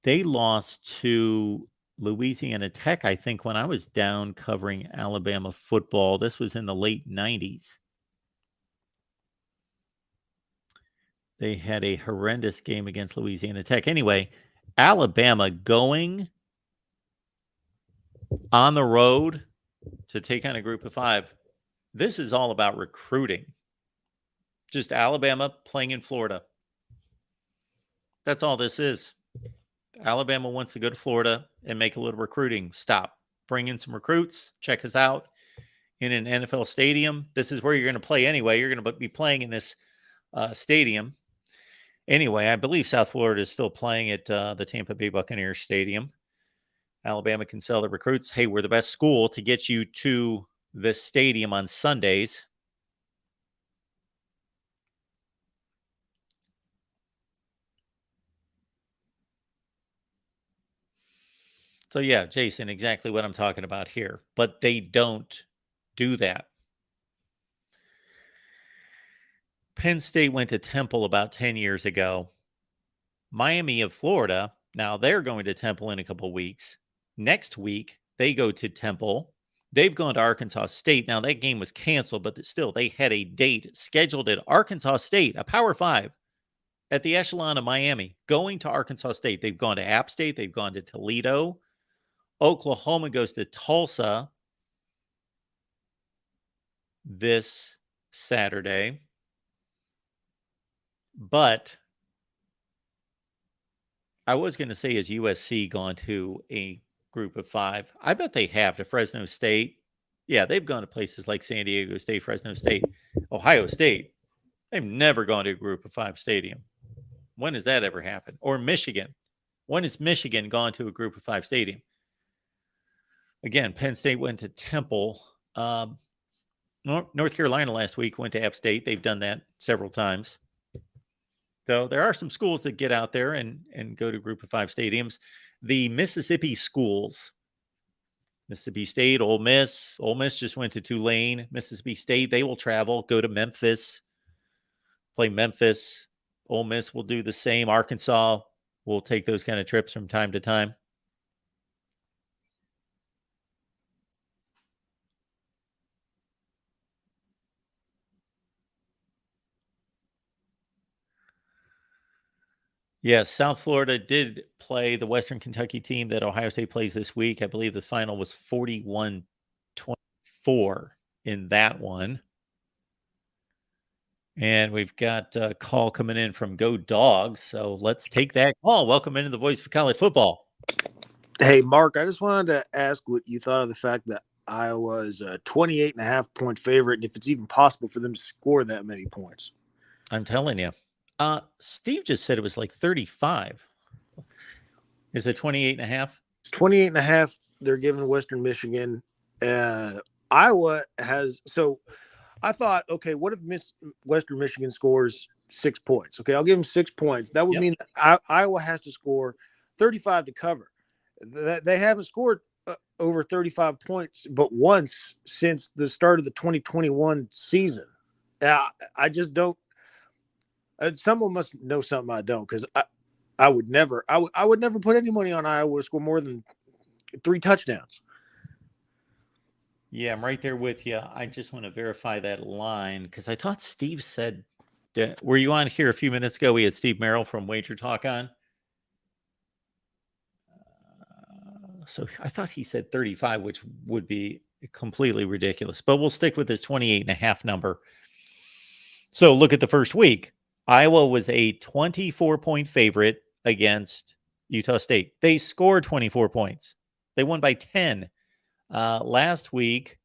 They lost to Louisiana Tech, I think, when I was down covering Alabama football. This was in the late 90s. They had a horrendous game against Louisiana Tech. Anyway, Alabama going on the road to take on a group of 5. This is all about recruiting. Just Alabama playing in Florida. That's all this is. Alabama wants to go to Florida and make a little recruiting stop. Bring in some recruits. Check us out in an NFL stadium. This is where you're going to play anyway. You're going to be playing in this stadium. Anyway, I believe South Florida is still playing at the Tampa Bay Buccaneers Stadium. Alabama can sell the recruits. Hey, we're the best school to get you to this stadium on Sundays. So yeah, Jason, exactly what I'm talking about here. But they don't do that. Penn State went to Temple about 10 years ago. Miami of Florida, now they're going to Temple in a couple weeks. Next week, they go to Temple. They've gone to Arkansas State. Now, that game was canceled, but still, they had a date scheduled at Arkansas State, a Power 5, at the echelon of Miami, going to Arkansas State. They've gone to App State. They've gone to Toledo. Oklahoma goes to Tulsa this Saturday. But I was going to say, has USC gone to a group of 5? I bet they have, to Fresno State. Yeah, they've gone to places like San Diego State, Fresno State, Ohio State. They've never gone to a group of 5 stadium. When has that ever happened? Or Michigan. When has Michigan gone to a group of 5 stadium? Again, Penn State went to Temple. North Carolina last week went to App State. They've done that several times. So there are some schools that get out there and go to group of 5 stadiums. The Mississippi schools, Mississippi State, Ole Miss. Ole Miss just went to Tulane. Mississippi State, they will travel, go to Memphis, play Memphis. Ole Miss will do the same. Arkansas will take those kind of trips from time to time. Yes, South Florida did play the Western Kentucky team that Ohio State plays this week. I believe the final was 41-24 in that one. And we've got a call coming in from Go Dogs. So let's take that call. Welcome into the Voice of College Football. Hey, Mark, I just wanted to ask what you thought of the fact that Iowa's a 28.5-point favorite, and if it's even possible for them to score that many points. I'm telling you. Steve just said it was like 35. Is it 28.5? It's 28.5. They're giving Western Michigan. Iowa has – so I thought, okay, what if Western Michigan scores 6 points? Okay, I'll give them 6 points. That would mean that Iowa has to score 35 to cover. They haven't scored over 35 points but once since the start of the 2021 season. I just don't. Someone must know something I don't, because I would never put any money on Iowa to score more than 3 touchdowns. Yeah, I'm right there with you. I just want to verify that line because I thought Steve said, were you on here a few minutes ago? We had Steve Merril from Wager Talk on. So I thought he said 35, which would be completely ridiculous. But we'll stick with this 28.5 number. So look at the first week. Iowa was a 24-point favorite against Utah State. They scored 24 points. They won by 10. Last week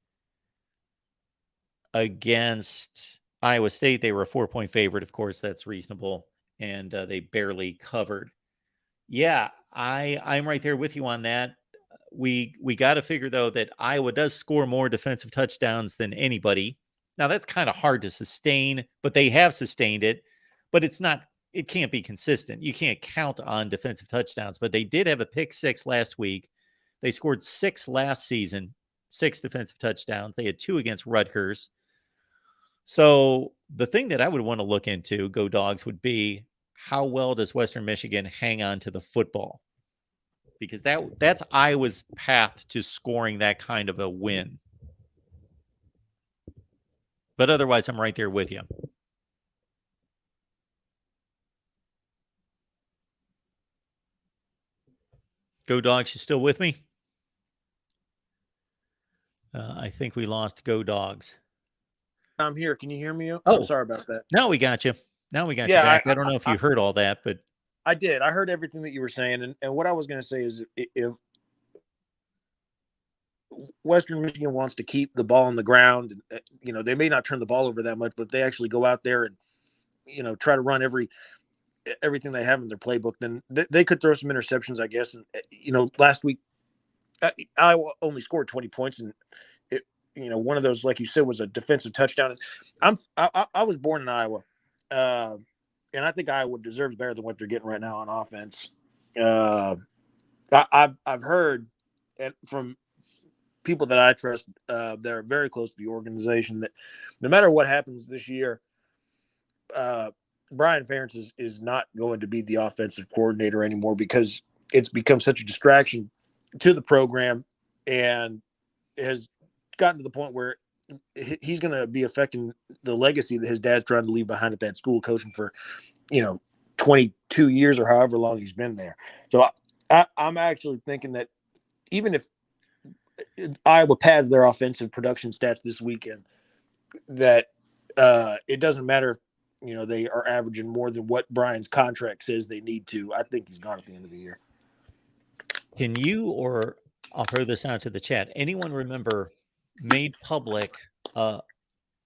against Iowa State, they were a 4-point favorite. Of course, that's reasonable. And they barely covered. Yeah, I'm right there with you on that. We got to figure, though, that Iowa does score more defensive touchdowns than anybody. Now, that's kind of hard to sustain, but they have sustained it. But it can't be consistent. You can't count on defensive touchdowns. But they did have a pick 6 last week. They scored 6 last season, 6 defensive touchdowns. They had 2 against Rutgers. So the thing that I would want to look into, Go Dogs, would be how well does Western Michigan hang on to the football? Because that's Iowa's path to scoring that kind of a win. But otherwise, I'm right there with you. Go Dogs, you still with me? I think we lost Go Dogs. I'm here. Can you hear me? Oh, I'm sorry about that. Now we got you. You back. I don't know if you heard all that, but I did. I heard everything that you were saying. And what I was going to say is, if Western Michigan wants to keep the ball on the ground, they may not turn the ball over that much, but if they actually go out there and, try to run everything they have in their playbook, then they could throw some interceptions, I guess. And, last week, Iowa only scored 20 points. And, one of those, like you said, was a defensive touchdown. I was born in Iowa. And I think Iowa deserves better than what they're getting right now on offense. I've heard from people that I trust that are very close to the organization that no matter what happens this year, Brian Ferentz is not going to be the offensive coordinator anymore, because it's become such a distraction to the program and has gotten to the point where he's going to be affecting the legacy that his dad's trying to leave behind at that school, coaching for 22 years or however long he's been there. So I'm actually thinking that even if Iowa pads their offensive production stats this weekend, that it doesn't matter if they are averaging more than what Brian's contract says they need to. I think he's gone at the end of the year. Can you, or I'll throw this out to the chat, anyone remember made public an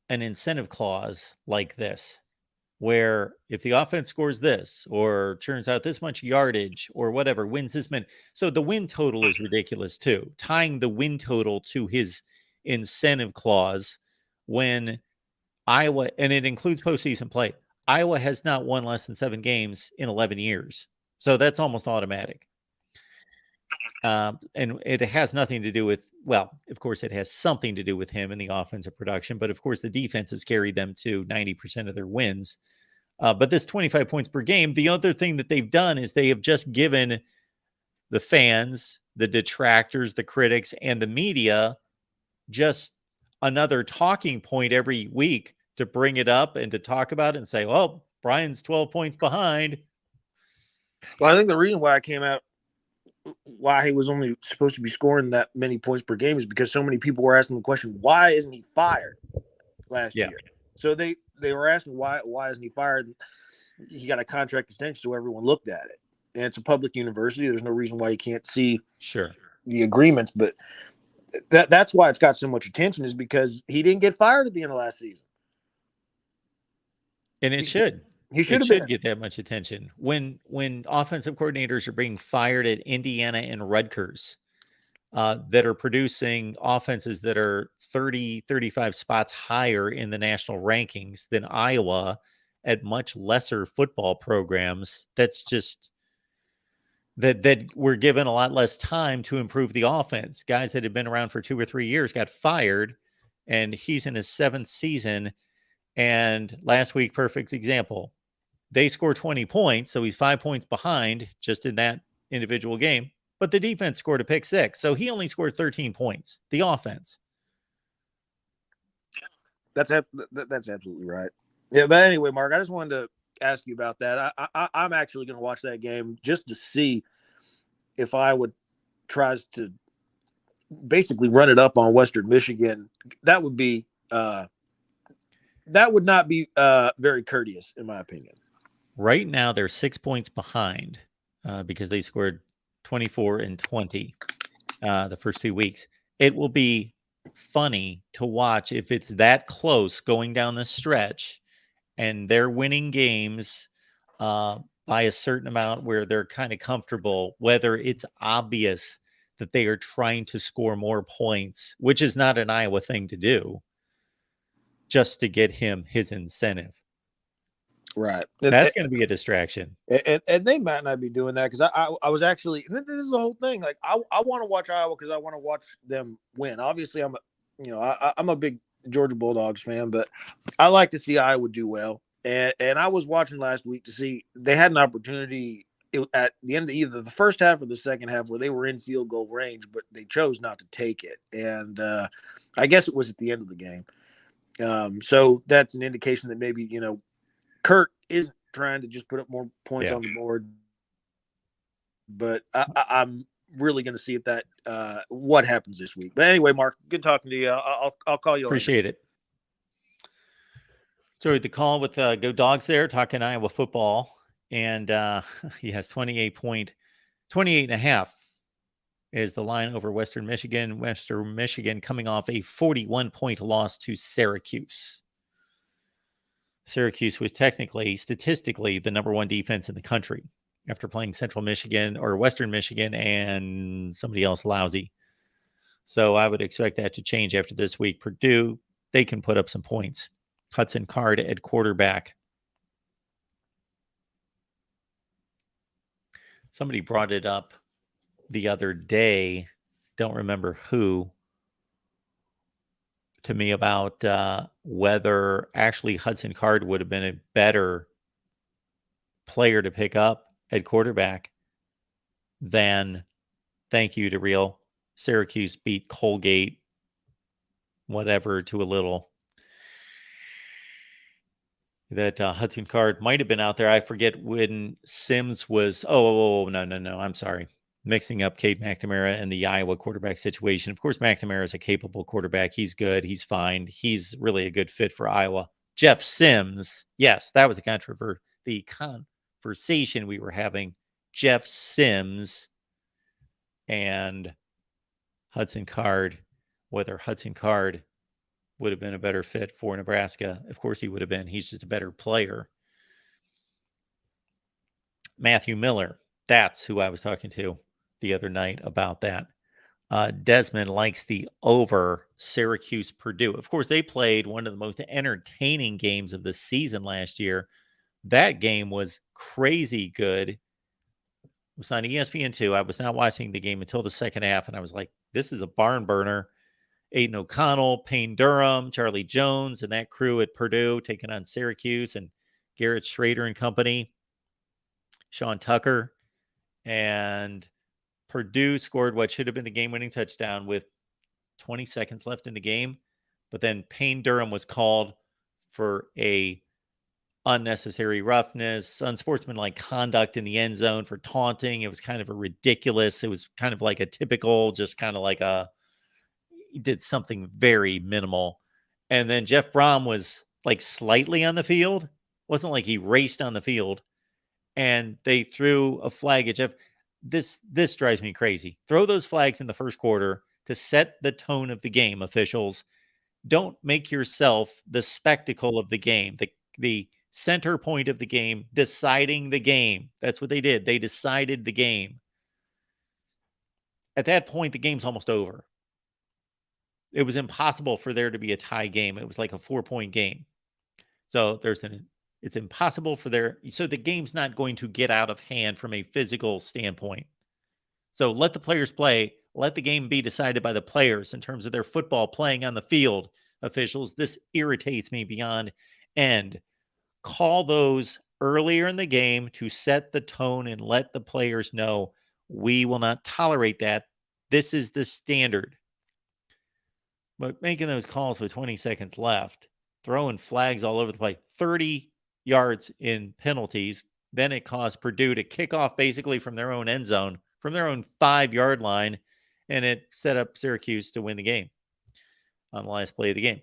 incentive clause like this, where if the offense scores this or churns out this much yardage or whatever, wins this many? So the win total is ridiculous too. Tying the win total to his incentive clause when Iowa, and it includes postseason play, Iowa has not won less than 7 games in 11 years. So that's almost automatic. And it has nothing to do with, well, of course, it has something to do with him and the offensive production, but of course, the defense has carried them to 90% of their wins. But this 25 points per game, the other thing that they've done is they have just given the fans, the detractors, the critics, and the media just another talking point every week to bring it up and to talk about it and say, well, Brian's 12 points behind. Well, I think the reason why I came out, why he was only supposed to be scoring that many points per game is because so many people were asking the question, why isn't he fired last year? So they were asking why isn't he fired? He got a contract extension, so everyone looked at it. And it's a public university. There's no reason why you can't see the agreements, but that's why it's got so much attention, is because he didn't get fired at the end of last season. And it should. He should get that much attention. When offensive coordinators are being fired at Indiana and Rutgers, that are producing offenses that are 30, 35 spots higher in the national rankings than Iowa at much lesser football programs, that's just that we're given a lot less time to improve the offense. Guys that had been around for 2 or 3 years got fired, and he's in his 7th season. And last week, perfect example. They score 20 points, so he's 5 points behind just in that individual game. But the defense scored a pick 6, so he only scored 13 points. The offense. That's absolutely right. Yeah, but anyway, Mark, I just wanted to ask you about that. I'm actually going to watch that game just to see if Iowa tries to basically run it up on Western Michigan. That would not be very courteous, in my opinion. Right now, they're 6 points behind because they scored 24 and 20 the first 2 weeks. It will be funny to watch if it's that close going down the stretch and they're winning games by a certain amount where they're kind of comfortable, whether it's obvious that they are trying to score more points, which is not an Iowa thing to do, just to get him his incentive. Right. That's going to be a distraction. And they might not be doing that, because I was actually, this is the whole thing. Like, I want to watch Iowa because I want to watch them win. Obviously, I'm a big Georgia Bulldogs fan, but I like to see Iowa do well. And I was watching last week to see they had an opportunity at the end of either the first half or the second half where they were in field goal range, but they chose not to take it. And I guess it was at the end of the game. So that's an indication that maybe, Kirk is trying to just put up more points on the board, but I'm really going to see if that what happens this week. But anyway, Mark, good talking to you. I'll call you. Appreciate it. So the call with Go Dogs there, talking Iowa football, and he has 28.5 is the line over Western Michigan. Western Michigan coming off a 41-point loss to Syracuse. Syracuse was statistically, the number 1 defense in the country after playing Central Michigan or Western Michigan and somebody else lousy. So I would expect that to change after this week. Purdue, they can put up some points. Hudson Card at quarterback. Somebody brought it up the other day, don't remember who, to me about whether actually Hudson Card would have been a better player to pick up at quarterback than, thank you to Real, Syracuse beat Colgate whatever to a little. That Hudson Card might have been out there. I forget when Sims was. Oh, no. I'm sorry. Mixing up Cade McNamara and the Iowa quarterback situation. Of course, McNamara is a capable quarterback. He's good. He's fine. He's really a good fit for Iowa. Jeff Sims. Yes, that was the conversation we were having. Jeff Sims and Hudson Card. Whether Hudson Card would have been a better fit for Nebraska. Of course he would have been. He's just a better player. Matthew Miller. That's who I was talking to the other night about that. Desmond likes the over Syracuse-Purdue. Of course, they played one of the most entertaining games of the season last year. That game was crazy good. It was on ESPN2. I was not watching the game until the second half, and I was like, this is a barn burner. Aiden O'Connell, Payne Durham, Charlie Jones, and that crew at Purdue taking on Syracuse, and Garrett Schrader and company, Sean Tucker. And Purdue scored what should have been the game-winning touchdown with 20 seconds left in the game. But then Payne Durham was called for a unnecessary roughness, unsportsmanlike conduct in the end zone for taunting. It was kind of a ridiculous. It was kind of like a typical, just kind of like he did something very minimal. And then Jeff Brom was like slightly on the field. It wasn't like he raced on the field. And they threw a flag at Jeff. This drives me crazy. Throw those flags in the first quarter to set the tone of the game, officials. Don't make yourself the spectacle of the game, the center point of the game, deciding the game. That's what they did. They decided the game. At that point, the game's almost over. It was impossible for there to be a tie game. It was like a 4-point game. So it's impossible so the game's not going to get out of hand from a physical standpoint. So let the players play. Let the game be decided by the players in terms of their football playing on the field, officials. This irritates me beyond end. Call those earlier in the game to set the tone and let the players know we will not tolerate that. This is the standard. But making those calls with 20 seconds left, throwing flags all over the place, 30 yards in penalties. Then it caused Purdue to kick off basically from their own end zone, from their own 5-yard line, and it set up Syracuse to win the game on the last play of the game.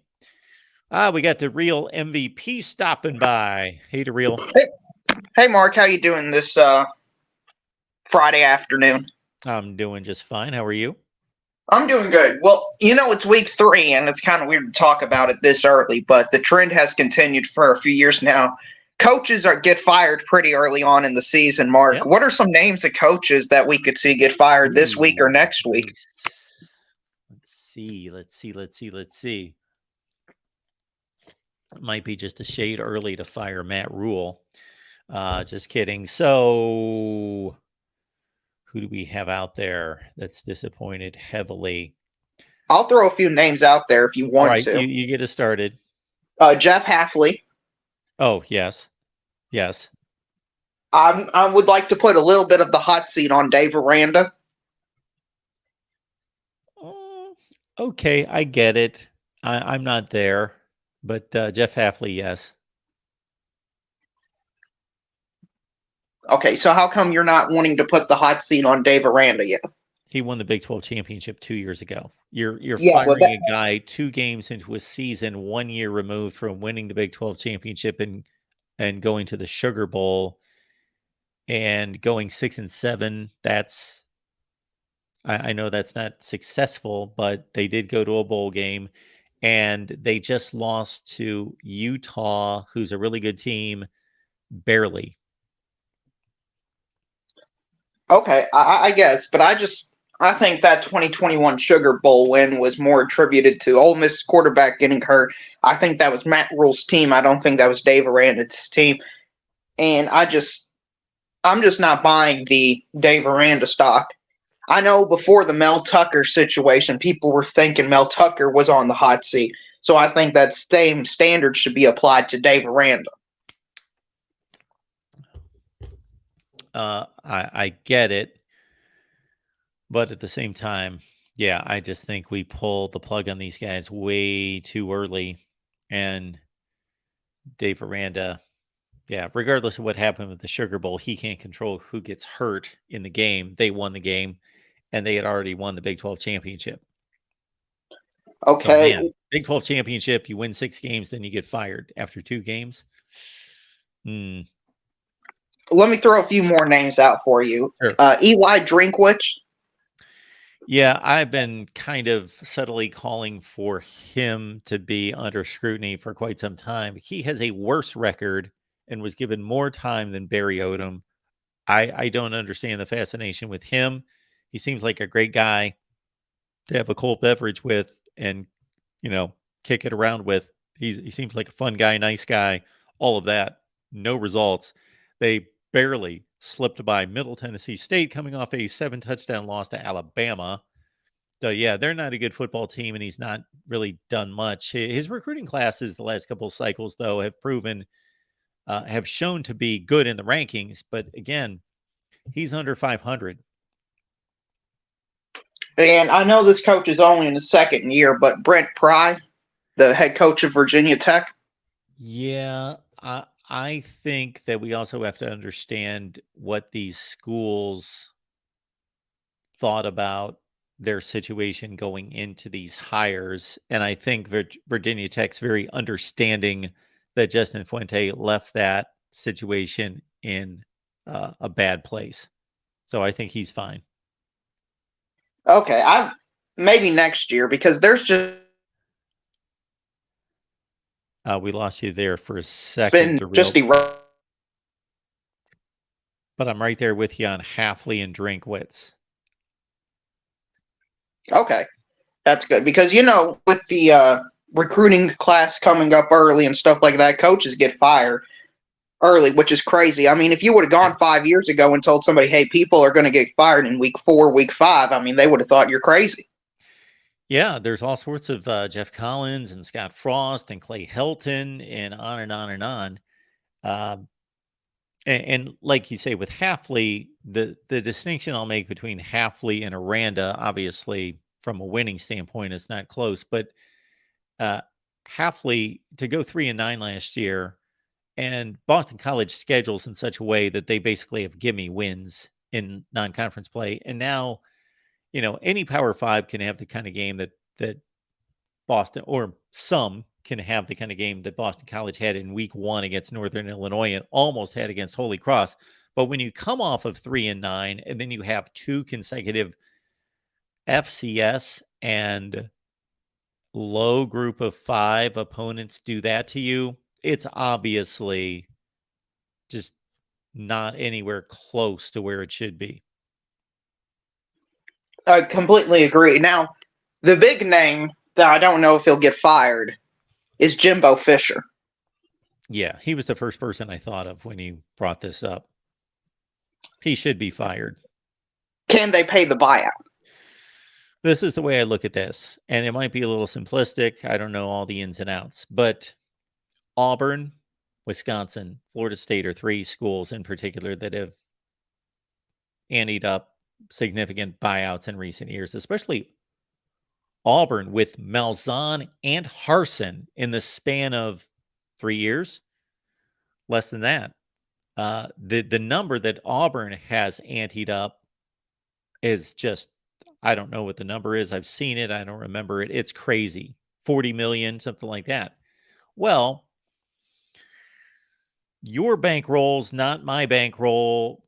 We got the real MVP stopping by. Hey, the real. Hey, Mark, how you doing this Friday afternoon? I'm doing just fine. How are you? I'm doing good. Well, it's week 3, and it's kind of weird to talk about it this early, but the trend has continued for a few years now. Coaches get fired pretty early on in the season, Mark. Yep. What are some names of coaches that we could see get fired this week or next week? Let's see. It might be just a shade early to fire Matt Rule. Just kidding. So who do we have out there that's disappointed heavily? I'll throw a few names out there if you want All right, to. You get us started. Jeff Hafley. Oh, yes. I would like to put a little bit of the hot seat on Dave Aranda. Okay, I get it. I'm not there, but Jeff Hafley, yes. Okay, so how come you're not wanting to put the hot seat on Dave Aranda yet? He won the Big 12 championship 2 years ago. You're firing a guy 2 games into a season, 1 year removed from winning the Big 12 championship and going to the Sugar Bowl and going 6-7. That's, I know that's not successful, but they did go to a bowl game and they just lost to Utah, who's a really good team, barely. Okay, I guess, but I think that 2021 Sugar Bowl win was more attributed to Ole Miss quarterback getting hurt. I think that was Matt Rule's team. I don't think that was Dave Aranda's team. And I'm just not buying the Dave Aranda stock. I know before the Mel Tucker situation, people were thinking Mel Tucker was on the hot seat. So I think that same standard should be applied to Dave Aranda. I get it. But at the same time, Yeah, I just think we pull the plug on these guys way too early. And Dave Aranda, yeah, regardless of what happened with the Sugar Bowl, he can't control who gets hurt in the game. They won the game, and they had already won the Big 12 championship. So, Okay, man, Big 12 championship, you win 6 games, then you get fired after 2 games. let me throw a few more names out for you. Sure. Eli Drinkwitz. Yeah, I've been kind of subtly calling for him to be under scrutiny for quite some time. He has a worse record and was given more time than Barry Odom. I don't understand the fascination with him. He seems like a great guy to have a cold beverage with and, kick it around with. He seems like a fun guy, nice guy, all of that. No results. They barely slipped by Middle Tennessee State coming off a 7-touchdown loss to Alabama. So, yeah, they're not a good football team, and he's not really done much. His recruiting classes the last couple of cycles, though, have shown to be good in the rankings. But again, he's under 500. And I know this coach is only in his second year, but Brent Pry, the head coach of Virginia Tech. Yeah, I think that we also have to understand what these schools thought about their situation going into these hires. And I think Virginia Tech's very understanding that Justin Fuente left that situation in a bad place. So I think he's fine. Okay, maybe next year because there's just We lost you there for a second. been just But I'm right there with you on Halfley and Drinkwitz. Okay, that's good because with the recruiting class coming up early and stuff like that, coaches get fired early, which is crazy. I mean, if you would have gone 5 years ago and told somebody, "Hey, people are going to get fired in week 4, week 5," I mean, they would have thought you're crazy. Yeah, there's all sorts of Jeff Collins and Scott Frost and Clay Helton and on and on and on. And like you say, with Halfley, the distinction I'll make between Halfley and Aranda, obviously from a winning standpoint, it's not close, but Halfley to go 3-9 last year, and Boston College schedules in such a way that they basically have gimme wins in non-conference play, and now any Power 5 can have the kind of game that Boston, or some can have the kind of game that Boston College had in week 1 against Northern Illinois and almost had against Holy Cross. But when you come off of 3-9 and then you have 2 consecutive FCS and low group of 5 opponents do that to you, it's obviously just not anywhere close to where it should be. I completely agree. Now, the big name that I don't know if he'll get fired is Jimbo Fisher. Yeah, he was the first person I thought of when you brought this up. He should be fired. Can they pay the buyout? This is the way I look at this, and it might be a little simplistic. I don't know all the ins and outs, but Auburn, Wisconsin, Florida State are 3 schools in particular that have anteed up significant buyouts in recent years, especially Auburn with Malzahn and Harsin in the span of 3 years, less than that. The number that Auburn has anteed up is just, I don't know what the number is. I've seen it. I don't remember it. It's crazy. 40 million, something like that. Well, your bankroll's not my bankroll.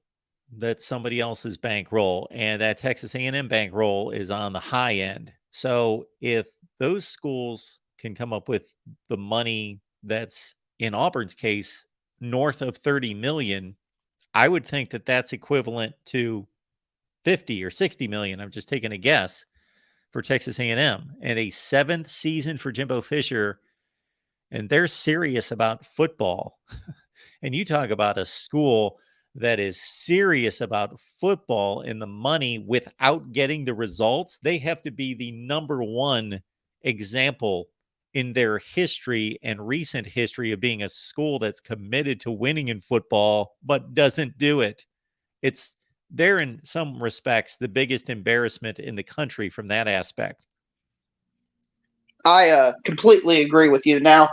That's somebody else's bankroll. And that Texas A&M bankroll is on the high end. So if those schools can come up with the money that's, in Auburn's case, north of 30 million, I would think that that's equivalent to 50 or 60 million. I'm just taking a guess for Texas A&M, and a 7th season for Jimbo Fisher. And they're serious about football. And you talk about a school that is serious about football and the money without getting the results. They have to be the number 1 example in their history and recent history of being a school that's committed to winning in football, but doesn't do it. It's they're in some respects the biggest embarrassment in the country from that aspect. I completely agree with you. Now,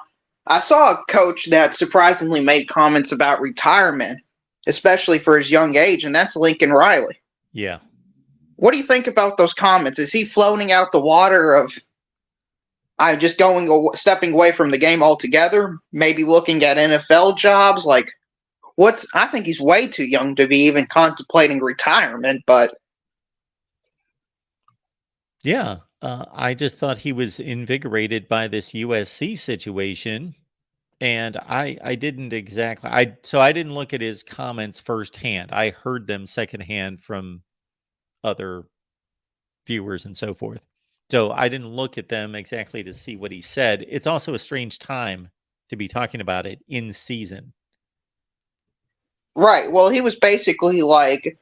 I saw a coach that surprisingly made comments about retirement, especially for his young age, and that's Lincoln Riley. Yeah. What do you think about those comments? Is he floating out the water of I'm just stepping away from the game altogether, maybe looking at NFL jobs? Like, I think he's way too young to be even contemplating retirement, but yeah, I just thought he was invigorated by this USC situation, and I didn't exactly I didn't look at his comments firsthand. I heard them secondhand from other viewers and so forth. So I didn't look at them exactly to see what he said. It's also a strange time to be talking about it in season. right. Well, he was basically like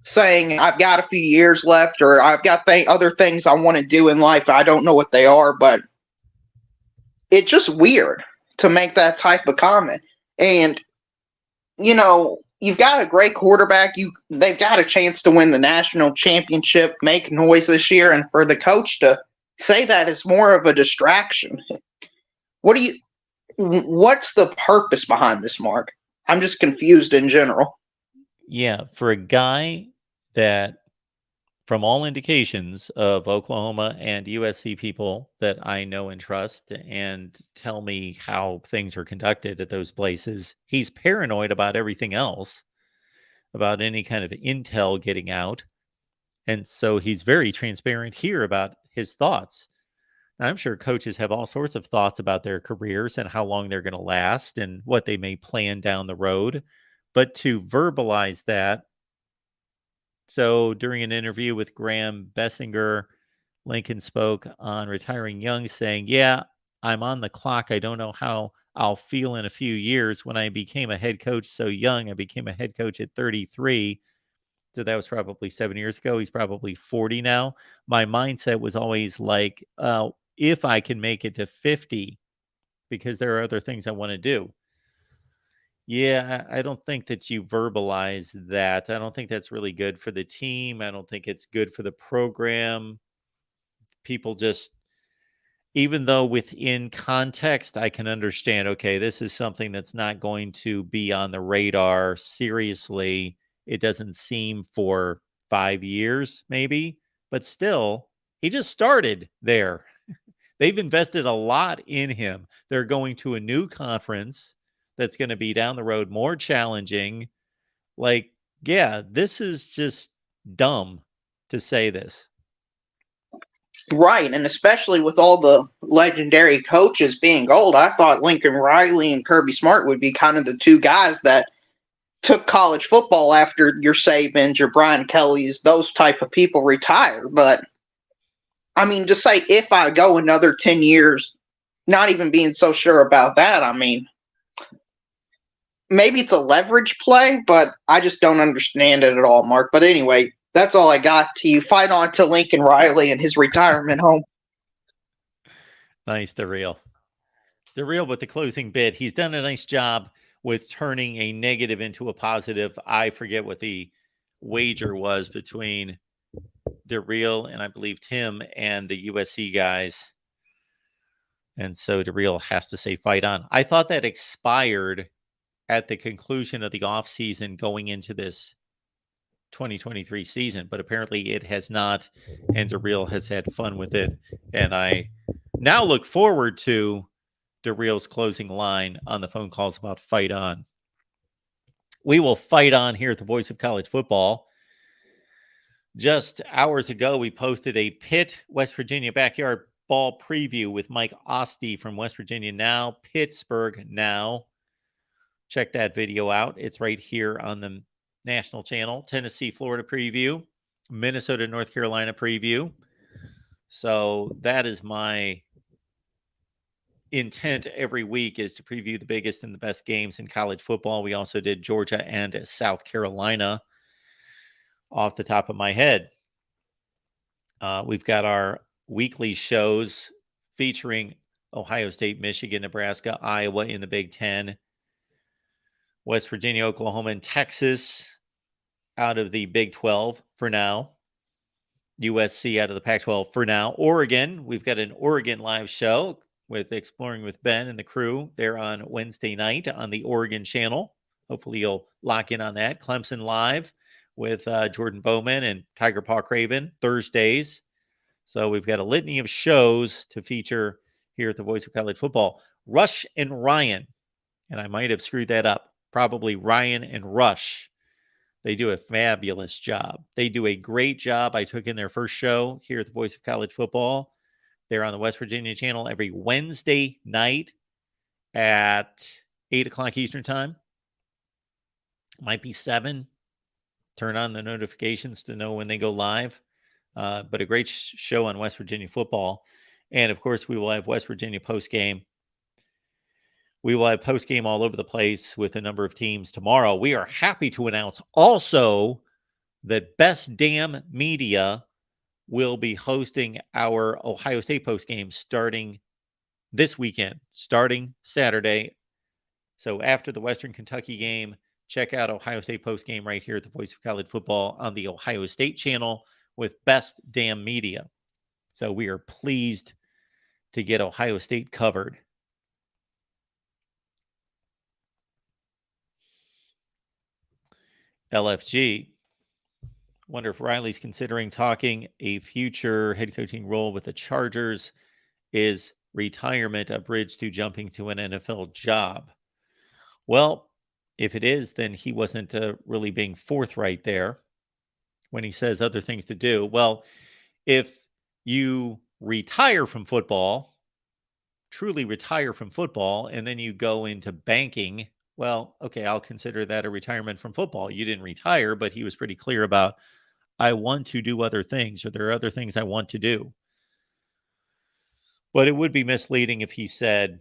saying, I've got a few years left, or I've got other things I want to do in life. I don't know what they are, but it's just weird to make that type of comment. And, you've got a great quarterback. They've got a chance to win the national championship, make noise this year, and for the coach to say that is more of a distraction. What's the purpose behind this, Mark? I'm just confused in general. Yeah, for a guy that, from all indications of Oklahoma and USC people that I know and trust and tell me how things are conducted at those places, he's paranoid about everything else, about any kind of intel getting out. And so he's very transparent here about his thoughts. I'm sure coaches have all sorts of thoughts about their careers and how long they're going to last and what they may plan down the road. But to verbalize that, so during an interview with Graham Bessinger, Lincoln spoke on retiring young, saying, yeah, I'm on the clock. I don't know how I'll feel in a few years. When I became a head coach so young, I became a head coach at 33. So that was probably 7 years ago. He's probably 40 now. My mindset was always like, if I can make it to 50, because there are other things I want to do. Yeah, I don't think that you verbalize that. I don't think that's really good for the team. I don't think it's good for the program. People just, even though within context, I can understand, okay, this is something that's not going to be on the radar seriously. It doesn't seem for 5 years, maybe, but still, he just started there. They've invested a lot in him. They're going to a new conference that's going to be down the road more challenging. Like, yeah, this is just dumb to say this. Right, and especially with all the legendary coaches being old, I thought Lincoln Riley and Kirby Smart would be kind of the two guys that took college football after your Sabans, your Brian Kellys, those type of people retire. But, I mean, just say if I go another 10 years, not even being so sure about that, I mean, maybe it's a leverage play, but I just don't understand it at all, Mark. But anyway, that's all I got to you. Fight on to Lincoln Riley and his retirement home. Nice, Derreel. Derreel with the closing bid. He's done a nice job with turning a negative into a positive. I forget what the wager was between Derreel and I believe Tim and the USC guys. And so Derreel has to say fight on. I thought that expired at the conclusion of the offseason going into this 2023 season, but apparently it has not, and Derreel has had fun with it. And I now look forward to Derreel's closing line on the phone calls about fight on. We will fight on here at the Voice of College Football. Just hours ago, we posted a Pitt, West Virginia backyard ball preview with Mike Ostie from West Virginia Now, Pittsburgh Now. Check that video out. It's right here on the national channel. Tennessee, Florida preview, Minnesota, North Carolina preview. So that is my intent every week, is to preview the biggest and the best games in college football. We also did Georgia and South Carolina off the top of my head. We've got our weekly shows featuring Ohio State, Michigan, Nebraska, Iowa in the Big Ten, West Virginia, Oklahoma, and Texas out of the Big 12 for now. USC out of the Pac-12 for now. Oregon, we've got an Oregon live show with Exploring with Ben and the crew. They're on Wednesday night on the Oregon channel. Hopefully you'll lock in on that. Clemson live with Jordan Bowman and Tiger Paw Craven Thursdays. So we've got a litany of shows to feature here at the Voice of College Football. Rush and Ryan, and I might have screwed that up. Probably Ryan and Rush. They do a fabulous job. They do a great job. I took in their first show here at the Voice of College Football. They're on the West Virginia channel every Wednesday night at 8 o'clock Eastern time. Might be 7. Turn on the notifications to know when they go live. But a great show on West Virginia football. And, of course, we will have West Virginia postgame. We will have postgame all over the place with a number of teams tomorrow. We are happy to announce also that Best Damn Media will be hosting our Ohio State postgame starting this weekend, starting Saturday. So after the Western Kentucky game, check out Ohio State postgame right here at the Voice of College Football on the Ohio State channel with Best Damn Media. So we are pleased to get Ohio State covered. LFG. Wonder if Riley's considering talking a future head coaching role with the Chargers. Is retirement a bridge to jumping to an NFL job? Well, if it is, then he wasn't really being forthright there when he says other things to do. Well, if you retire from football, truly retire from football, and then you go into banking, well, okay, I'll consider that a retirement from football. You didn't retire, but he was pretty clear about, I want to do other things, or there are other things I want to do. But it would be misleading if he said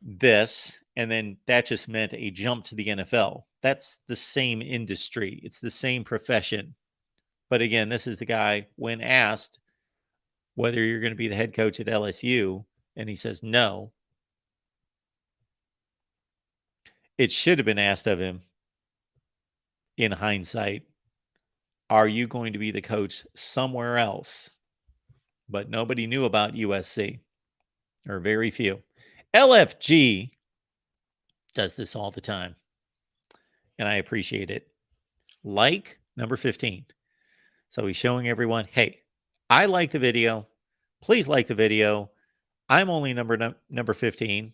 this, and then that just meant a jump to the NFL. That's the same industry. It's the same profession. But again, this is the guy, when asked whether you're going to be the head coach at LSU, and he says no. It should have been asked of him in hindsight, are you going to be the coach somewhere else? But nobody knew about USC, or very few. LFG does this all the time, and I appreciate it. Like number 15. So he's showing everyone, hey, I like the video. Please like the video. I'm only number 15,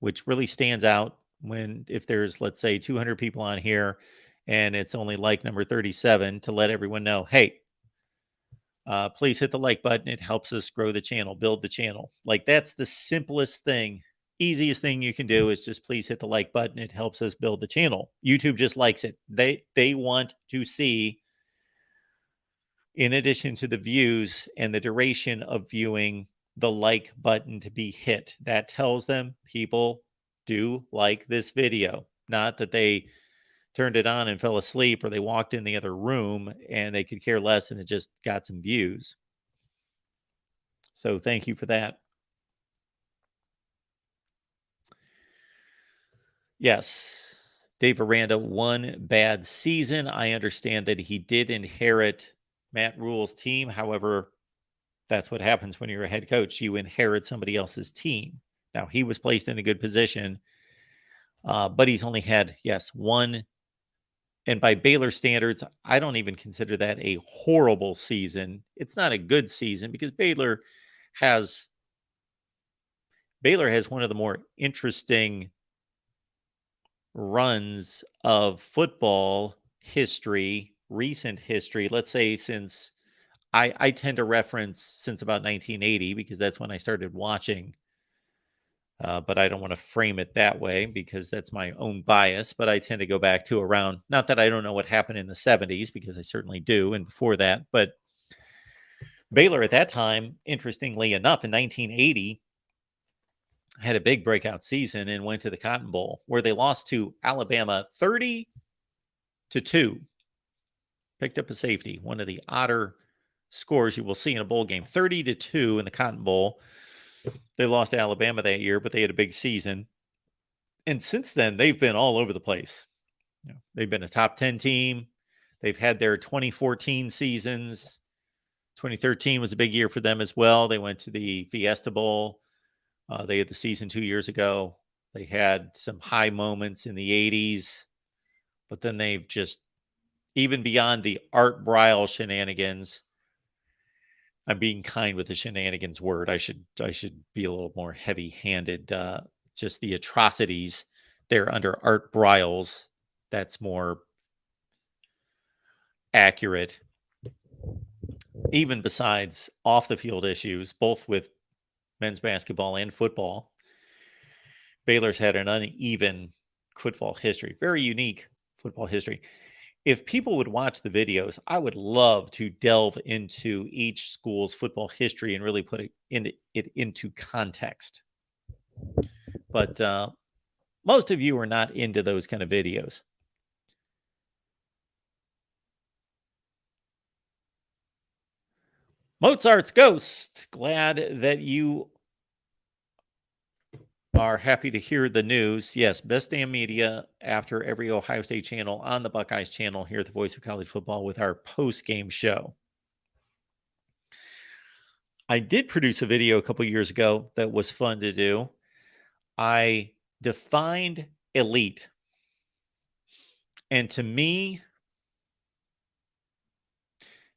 which really stands out when, if there's, let's say, 200 people on here and it's only like number 37, to let everyone know, hey, please hit the like button. It helps us grow the channel, build the channel. Like, that's the simplest thing, easiest thing you can do is just please hit the like button. It helps us build the channel. YouTube just likes it. They want to see, in addition to the views and the duration of viewing, the like button to be hit. That tells them people do like this video. Not that they turned it on and fell asleep, or they walked in the other room and they could care less and it just got some views. So thank you for that. Yes, Dave Aranda, one bad season. I understand that he did inherit Matt Rule's team. However, that's what happens when you're a head coach. You inherit somebody else's team. Now, he was placed in a good position, but he's only had, one. And by Baylor standards, I don't even consider that a horrible season. It's not a good season because Baylor has one of the more interesting runs of football history, recent history. Let's say since I tend to reference since about 1980 because that's when I started watching. But I don't want to frame it that way because that's my own bias. But I tend to go back to around, not that I don't know what happened in the 70s, because I certainly do, and before that. But Baylor at that time, interestingly enough, in 1980, had a big breakout season and went to the Cotton Bowl, where they lost to Alabama 30-2. Picked up a safety, one of the odder scores you will see in a bowl game. 30-2 in the Cotton Bowl. They lost to Alabama that year, but they had a big season. And since then, they've been all over the place. They've been a top 10 team. They've had their 2014 seasons. 2013 was a big year for them as well. They went to the Fiesta Bowl. They had the season 2 years ago. They had some high moments in the 80s, but then they've just, even beyond the Art Briles shenanigans, I'm being kind with the shenanigans word. I should be a little more heavy-handed. Just the atrocities there under Art Briles. That's more accurate. Even besides off the field issues, both with men's basketball and football, Baylor's had an uneven football history, very unique football history. If people would watch the videos, I would love to delve into each school's football history and really put it into context. But most of you are not into those kind of videos. Mozart's Ghost, glad that you are happy to hear the news. Yes, Best Damn Media after every Ohio State channel on the Buckeyes channel here at the Voice of College Football with our post-game show. I did produce a video a couple years ago that was fun to do. I defined elite. And to me,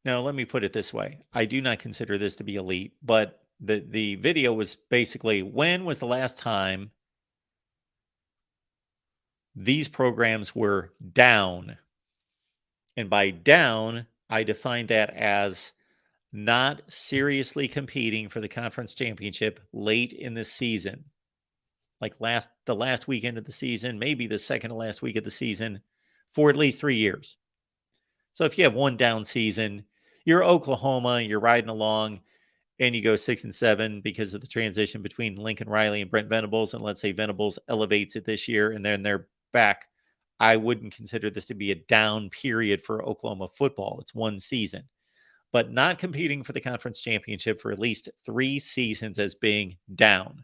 now let me put it this way. I do not consider this to be elite, but the video was basically, when was the last time these programs were down? And by down, I defined that as not seriously competing for the conference championship late in the season. Like the last weekend of the season, maybe the second to last week of the season, for at least 3 years. So if you have one down season, you're Oklahoma, you're riding along, and you go 6-7 because of the transition between Lincoln Riley and Brent Venables, and let's say Venables elevates it this year, and then they're back. I wouldn't consider this to be a down period for Oklahoma football. It's one season. But not competing for the conference championship for at least 3 seasons as being down.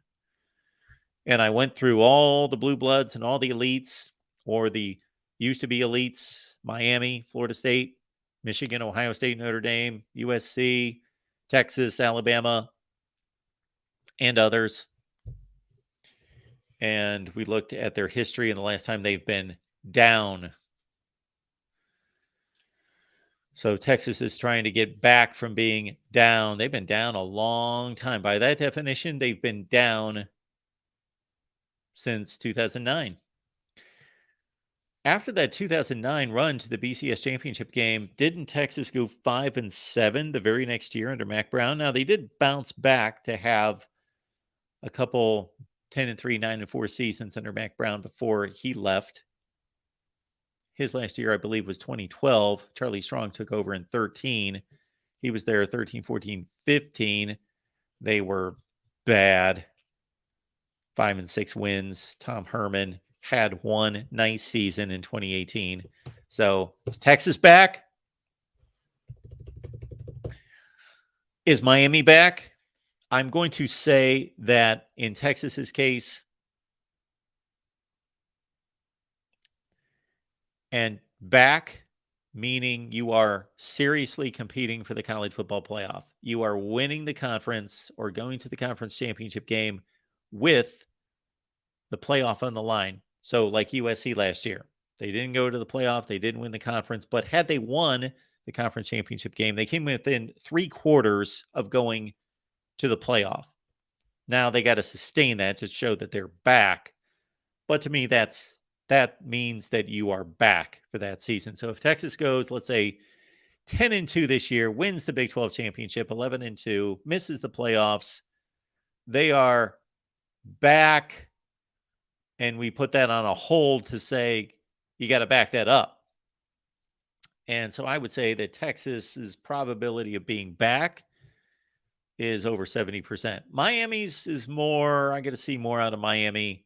And I went through all the blue bloods and all the elites, or the used to be elites: Miami, Florida State, Michigan, Ohio State, Notre Dame, USC, Texas, Alabama, and others. And we looked at their history and the last time they've been down. So Texas is trying to get back from being down. They've been down a long time. By that definition, they've been down since 2009. After that 2009 run to the BCS championship game, didn't Texas go 5-7 the very next year under Mack Brown? Now, they did bounce back to have a couple 10-3, 9-4 seasons under Mack Brown before he left. His last year, I believe, was 2012. Charlie Strong took over in 13. He was there 13, 14, 15. They were bad. 5-6 wins. Tom Herman had one nice season in 2018. So is Texas back? Is Miami back? I'm going to say that in Texas's case, and back meaning you are seriously competing for the college football playoff. You are winning the conference or going to the conference championship game with the playoff on the line. So like USC last year, they didn't go to the playoff. They didn't win the conference, but had they won the conference championship game, they came within 3/4 of going to the playoff. Now they got to sustain that to show that they're back. But to me, that means that you are back for that season. So if Texas goes, let's say 10-2 this year, wins the Big 12 championship, 11-2, misses the playoffs, they are back. And we put that on a hold to say, you got to back that up. And so I would say that Texas's probability of being back is over 70%. Miami's is more, I got to see more out of Miami.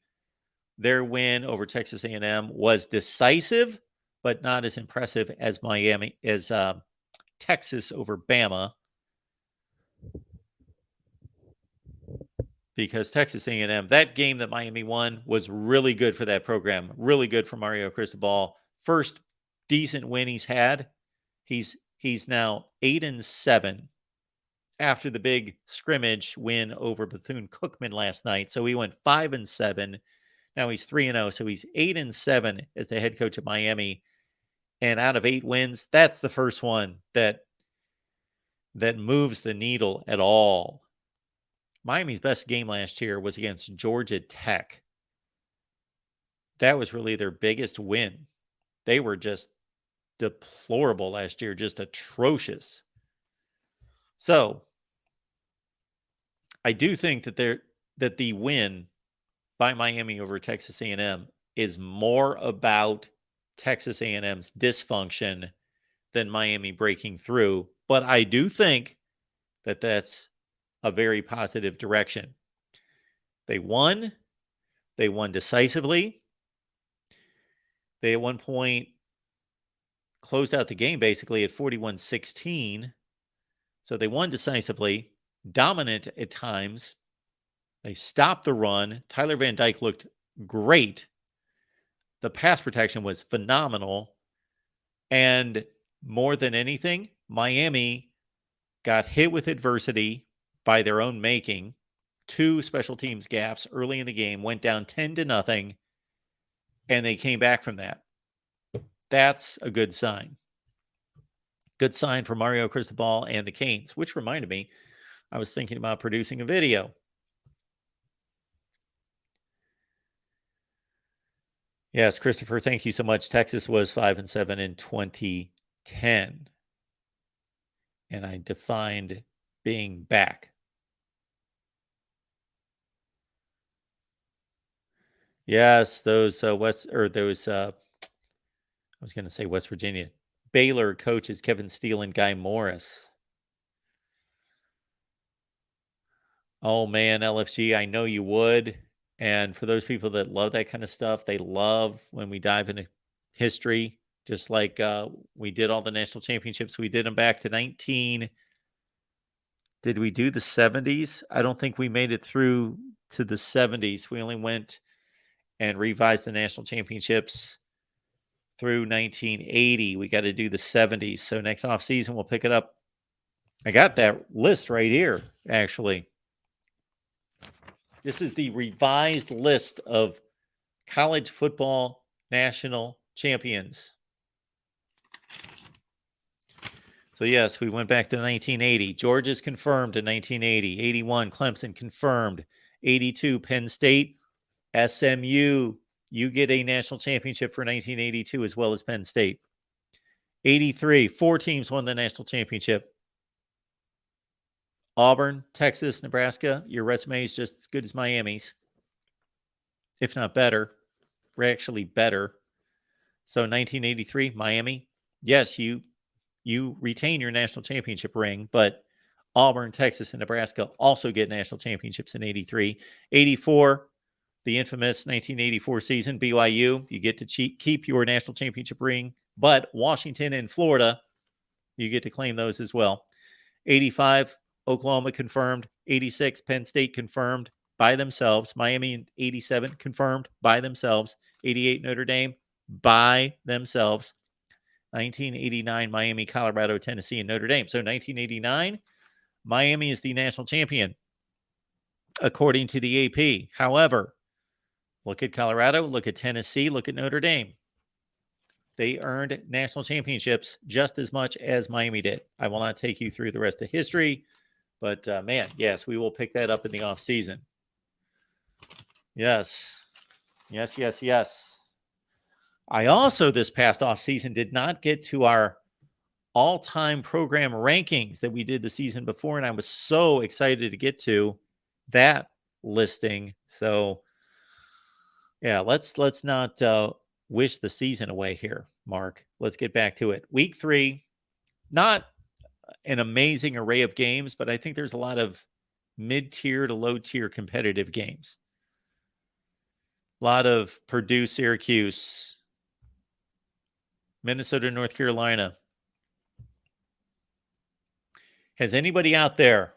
Their win over Texas A&M was decisive, but not as impressive as Texas over Bama. Because Texas A&M, that game that Miami won was really good for that program. Really good for Mario Cristobal. First decent win he's had He's now 8-7 after the big scrimmage win over Bethune-Cookman last night. So he went 5-7. Now he's 3-0. So he's 8-7 as the head coach of Miami. And out of 8 wins, that's the first one that moves the needle at all. Miami's best game last year was against Georgia Tech. That was really their biggest win. They were just deplorable last year, just atrocious. So I do think that the win by Miami over Texas A&M is more about Texas A&M's dysfunction than Miami breaking through. But I do think that that's a very positive direction. They won decisively. They at one point closed out the game basically at 41-16. So they won decisively, dominant at times. They stopped the run. Tyler Van Dyke looked great. The pass protection was phenomenal. And more than anything, Miami got hit with adversity by their own making. 2 special teams gaffes early in the game, went down 10-0, and they came back from that. That's a good sign. Good sign for Mario Cristobal and the Canes, which reminded me, I was thinking about producing a video. Yes, Christopher, thank you so much. Texas was 5-7 in 2010. And I defined being back. Yes, those I was going to say West Virginia. Baylor coaches Kevin Steele and Guy Morris. Oh man, LFG, I know you would. And for those people that love that kind of stuff, they love when we dive into history, just like we did all the national championships. We did them back to Did we do the 70s? I don't think we made it through to the 70s. We only went and revised the national championships through 1980. We got to do the 70s. So next off season, we'll pick it up. I got that list right here, actually. This is the revised list of college football national champions. So yes, we went back to 1980. Georgia's confirmed in 1980. 81, Clemson confirmed. 82, Penn State. SMU, you get a national championship for 1982 as well as Penn State. 83, 4 teams won the national championship. Auburn, Texas, Nebraska. Your resume is just as good as Miami's, if not better. We're actually better. So 1983, Miami. Yes, you retain your national championship ring, but Auburn, Texas, and Nebraska also get national championships in 83. 84, the infamous 1984 season, BYU, you get to keep your national championship ring, but Washington and Florida, you get to claim those as well. 85, Oklahoma confirmed. 86, Penn State confirmed by themselves. Miami in 87 confirmed by themselves. 88, Notre Dame by themselves. 1989, Miami, Colorado, Tennessee, and Notre Dame. So 1989, Miami is the national champion, according to the AP. However, look at Colorado, look at Tennessee, look at Notre Dame. They earned national championships just as much as Miami did. I will not take you through the rest of history, but man, yes, we will pick that up in the offseason. Yes. Yes, yes, yes. I also, this past offseason, did not get to our all-time program rankings that we did the season before, and I was so excited to get to that listing. So, yeah, let's not wish the season away here, Mark. Let's get back to it. Week 3, not an amazing array of games, but I think there's a lot of mid-tier to low-tier competitive games. A lot of Purdue, Syracuse, Minnesota, North Carolina. Has anybody out there,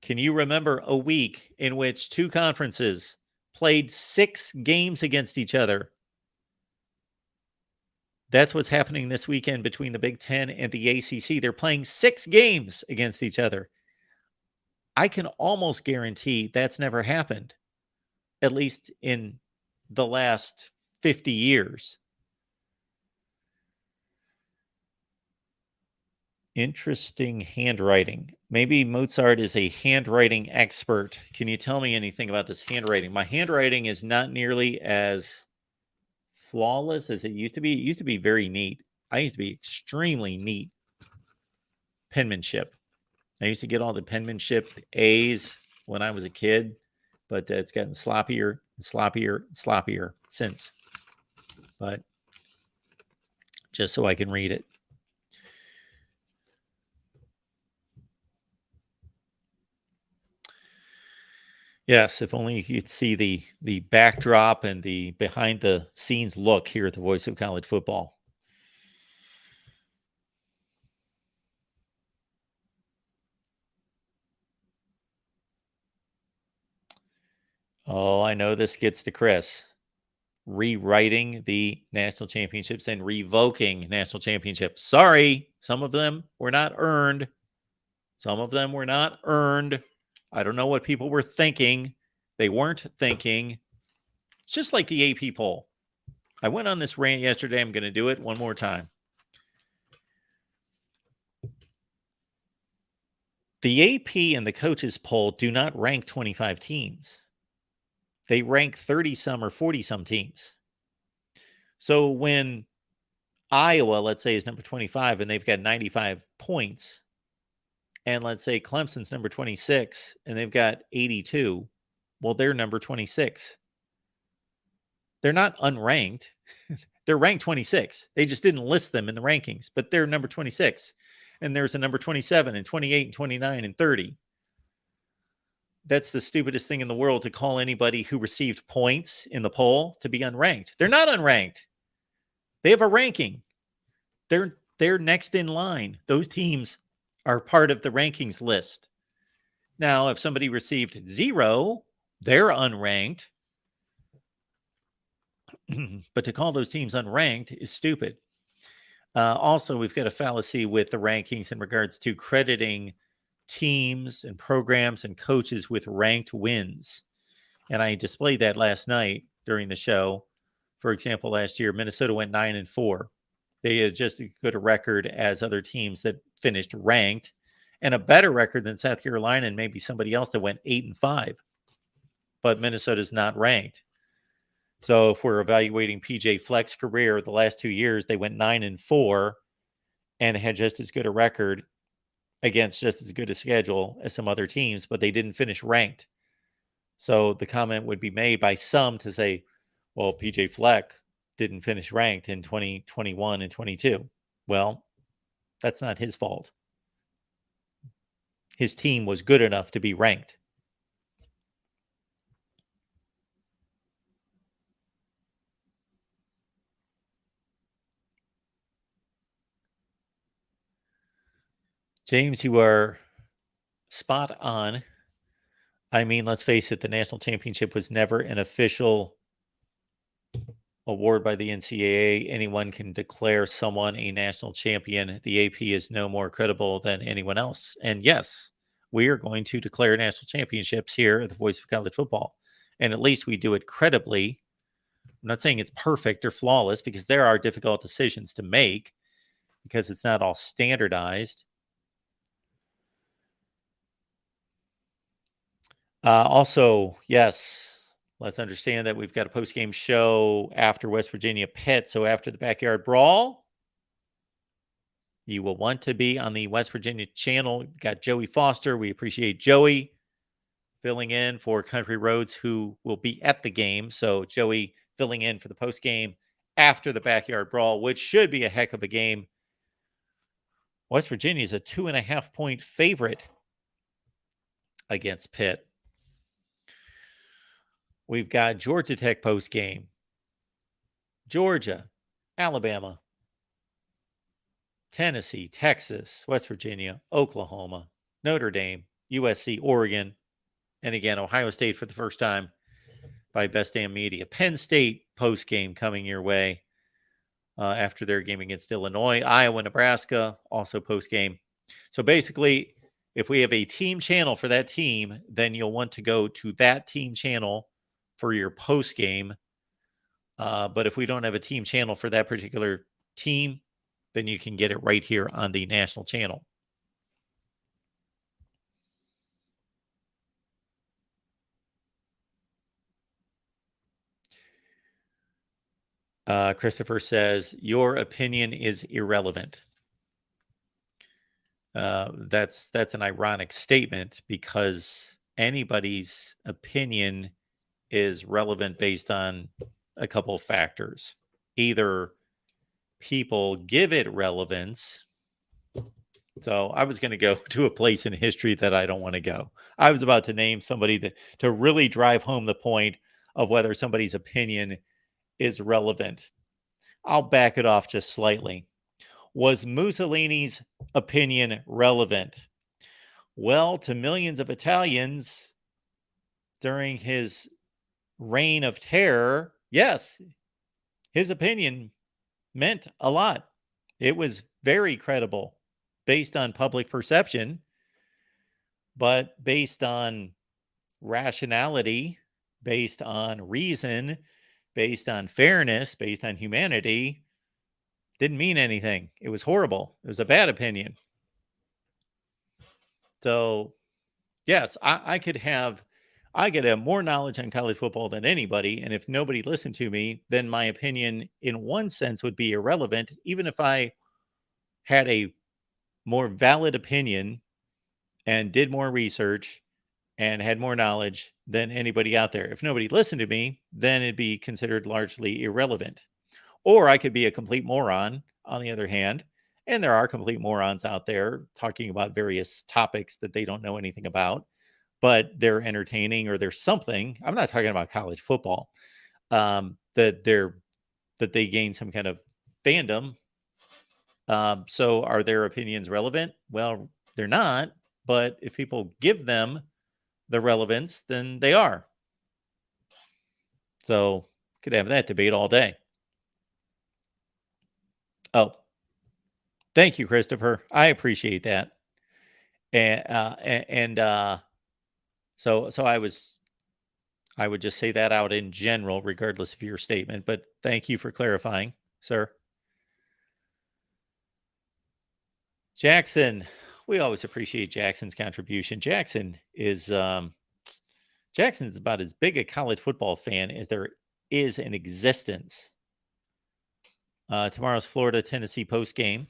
can you remember a week in which 2 conferences played 6 games against each other? That's what's happening this weekend between the Big Ten and the ACC. They're playing 6 games against each other. I can almost guarantee that's never happened, at least in the last 50 years. Interesting handwriting. Maybe Mozart is a handwriting expert. Can you tell me anything about this handwriting? My handwriting is not nearly as flawless as it used to be. It used to be very neat. I used to be extremely neat penmanship. I used to get all the penmanship A's when I was a kid, but it's gotten sloppier and sloppier and sloppier since. But just so I can read it. Yes, if only you could see the backdrop and the behind the scenes look here at the Voice of College Football. Oh, I know this gets to Chris. Rewriting the national championships and revoking national championships. Sorry, some of them were not earned. Some of them were not earned. I don't know what people were thinking. They weren't thinking. It's just like the AP poll. I went on this rant yesterday. I'm going to do it one more time. The AP and the coaches poll do not rank 25 teams. They rank 30 some or 40 some teams. So when Iowa, let's say, is number 25 and they've got 95 points, and let's say Clemson's number 26 and they've got 82, well, they're number 26. They're not unranked. They're ranked 26. They just didn't list them in the rankings, but they're number 26. And there's a number 27 and 28 and 29 and 30. That's the stupidest thing in the world, to call anybody who received points in the poll to be unranked. They're not unranked. They have a ranking. They're next in line. Those teams are part of the rankings list. Now, if somebody received 0, they're unranked. But to call those teams unranked is stupid. Also, we've got a fallacy with the rankings in regards to crediting teams and programs and coaches with ranked wins. And I displayed that last night during the show. For example, last year, Minnesota went 9-4. They had just as good a record as other teams that finished ranked, and a better record than South Carolina and maybe somebody else that went 8-5. But Minnesota's not ranked. So if we're evaluating PJ Fleck's career, the last 2 years, they went 9-4 and had just as good a record against just as good a schedule as some other teams, but they didn't finish ranked. So the comment would be made by some to say, well, PJ Fleck didn't finish ranked in 2021 and 22. Well, that's not his fault. His team was good enough to be ranked. James, you are spot on. I mean, let's face it, the national championship was never an official award by the NCAA. Anyone can declare someone a national champion. The AP is no more credible than anyone else. And yes, we are going to declare national championships here at the Voice of College Football. And at least we do it credibly. I'm not saying it's perfect or flawless, because there are difficult decisions to make because it's not all standardized. Also, yes, let's understand that we've got a post-game show after West Virginia Pitt. So after the Backyard Brawl, you will want to be on the West Virginia channel. We've got Joey Foster. We appreciate Joey filling in for Country Roads, who will be at the game. So Joey filling in for the post-game after the Backyard Brawl, which should be a heck of a game. West Virginia is a 2.5-point favorite against Pitt. We've got Georgia Tech post game, Georgia, Alabama, Tennessee, Texas, West Virginia, Oklahoma, Notre Dame, USC, Oregon, and again, Ohio State for the first time by Best Damn Media. Penn State post game coming your way. after their game against Illinois. Iowa, Nebraska, also post-game. So basically, if we have a team channel for that team, then you'll want to go to that team channel for your post-game. But if we don't have a team channel for that particular team, then you can get it right here on the national channel. Christopher says, your opinion is irrelevant. That's an ironic statement because anybody's opinion is relevant based on a couple of factors. Either people give it relevance. So I was going to go to a place in history that I don't want to go. I was about to name somebody that to really drive home the point of whether somebody's opinion is relevant. I'll back it off just slightly. Was Mussolini's opinion relevant? Well, to millions of Italians during his reign of terror, yes, his opinion meant a lot. It was very credible based on public perception, but based on rationality, based on reason, based on fairness, based on humanity, didn't mean anything. It was horrible. It was a bad opinion. So, yes, I could have more knowledge on college football than anybody. And if nobody listened to me, then my opinion in one sense would be irrelevant, even if I had a more valid opinion and did more research and had more knowledge than anybody out there. If nobody listened to me, then it'd be considered largely irrelevant. Or I could be a complete moron, on the other hand. And there are complete morons out there talking about various topics that they don't know anything about, but they're entertaining or there's something. I'm not talking about college football, that they gain some kind of fandom. So are their opinions relevant? Well, they're not. But if people give them the relevance, then they are. So could have that debate all day. Oh, thank you, Christopher. I appreciate that. So I would just say that out in general, regardless of your statement. But thank you for clarifying, sir. Jackson, we always appreciate Jackson's contribution. Jackson's about as big a college football fan as there is in existence. Tomorrow's Florida-Tennessee post game.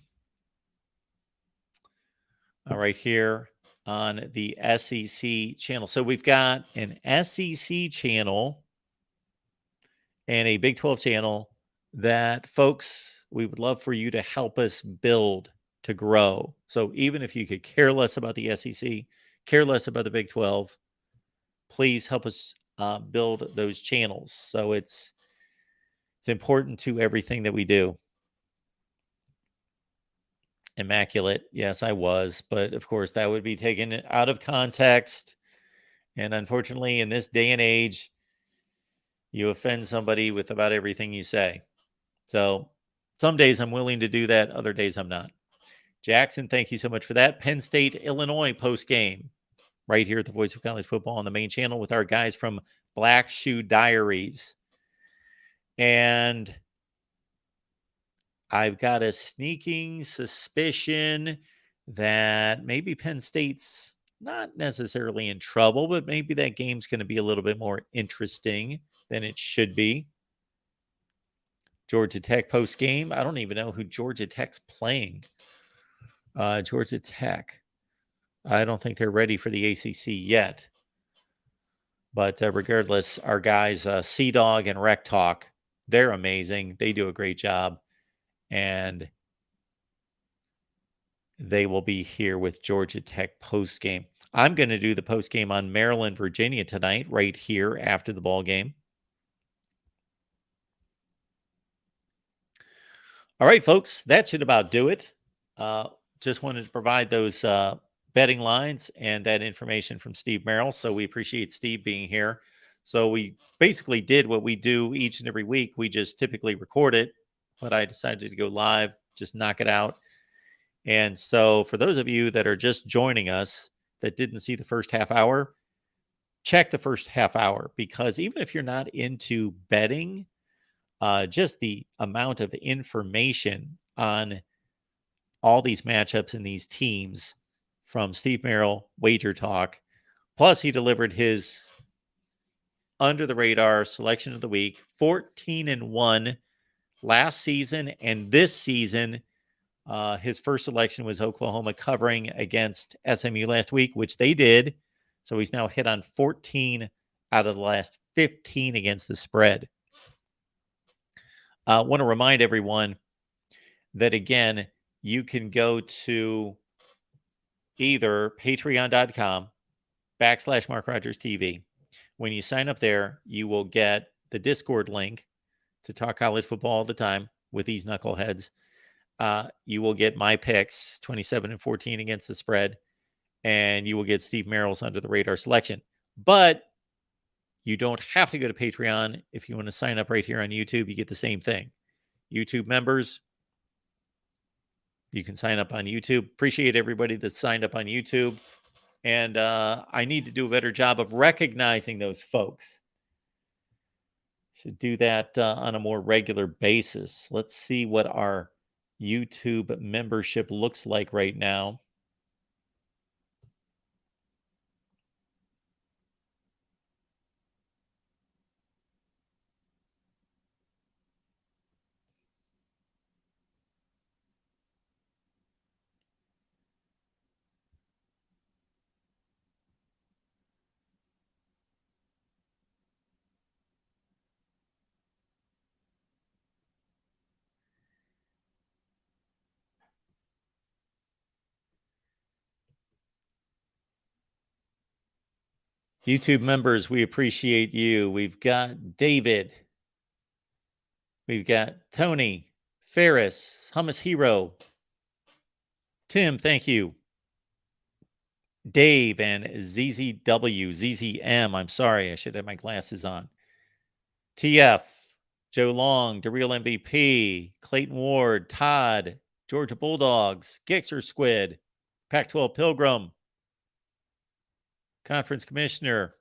Right here on the SEC channel. So we've got an SEC channel and a Big 12 channel that, folks, we would love for you to help us build, to grow. So even if you could care less about the SEC, care less about the Big 12, please help us build those channels. So it's important to everything that we do. Immaculate. Yes, I was. But of course, that would be taken out of context. And unfortunately, in this day and age, you offend somebody with about everything you say. So some days I'm willing to do that. Other days I'm not. Jackson, thank you so much for that. Penn State, Illinois post game right here at the Voice of College Football on the main channel with our guys from Black Shoe Diaries. And I've got a sneaking suspicion that maybe Penn State's not necessarily in trouble, but maybe that game's going to be a little bit more interesting than it should be. Georgia Tech post game. I don't even know who Georgia Tech's playing. Georgia Tech. I don't think they're ready for the ACC yet. But regardless, our guys, C-Dog and Rec Talk, they're amazing. They do a great job. And they will be here with Georgia Tech post-game. I'm going to do the post-game on Merril and Virginia tonight, right here after the ball game. All right, folks, that should about do it. Just wanted to provide those betting lines and that information from Steve Merril. So we appreciate Steve being here. So we basically did what we do each and every week. We just typically record it but I decided to go live, just knock it out. And so for those of you that are just joining us that didn't see the first half hour, check the first half hour, because even if you're not into betting, just the amount of information on all these matchups and these teams from Steve Merril, Wager Talk, plus he delivered his under the radar selection of the week, 14-1 last season, and this season his first selection was Oklahoma covering against SMU last week, which they did. So he's now hit on 14 out of the last 15 against the spread. I want to remind everyone that, again, you can go to either patreon.com/MarkRogersTV. When you sign up there, you will get the Discord link to talk college football all the time with these knuckleheads. You will get my picks, 27-14 against the spread, and you will get Steve Merril's under the radar selection. But you don't have to go to Patreon. If you want to sign up right here on YouTube, you get the same thing. YouTube members, you can sign up on YouTube. Appreciate everybody that signed up on YouTube. And I need to do a better job of recognizing those folks. Should do that on a more regular basis. Let's see what our YouTube membership looks like right now. YouTube members, we appreciate you. We've got David. We've got Tony, Ferris, Hummus Hero. Tim, thank you. Dave and ZZW, ZZM. I'm sorry, I should have my glasses on. TF, Joe Long, The Real MVP, Clayton Ward, Todd, Georgia Bulldogs, Gixxer Squid, Pac-12 Pilgrim, Conference Commissioner.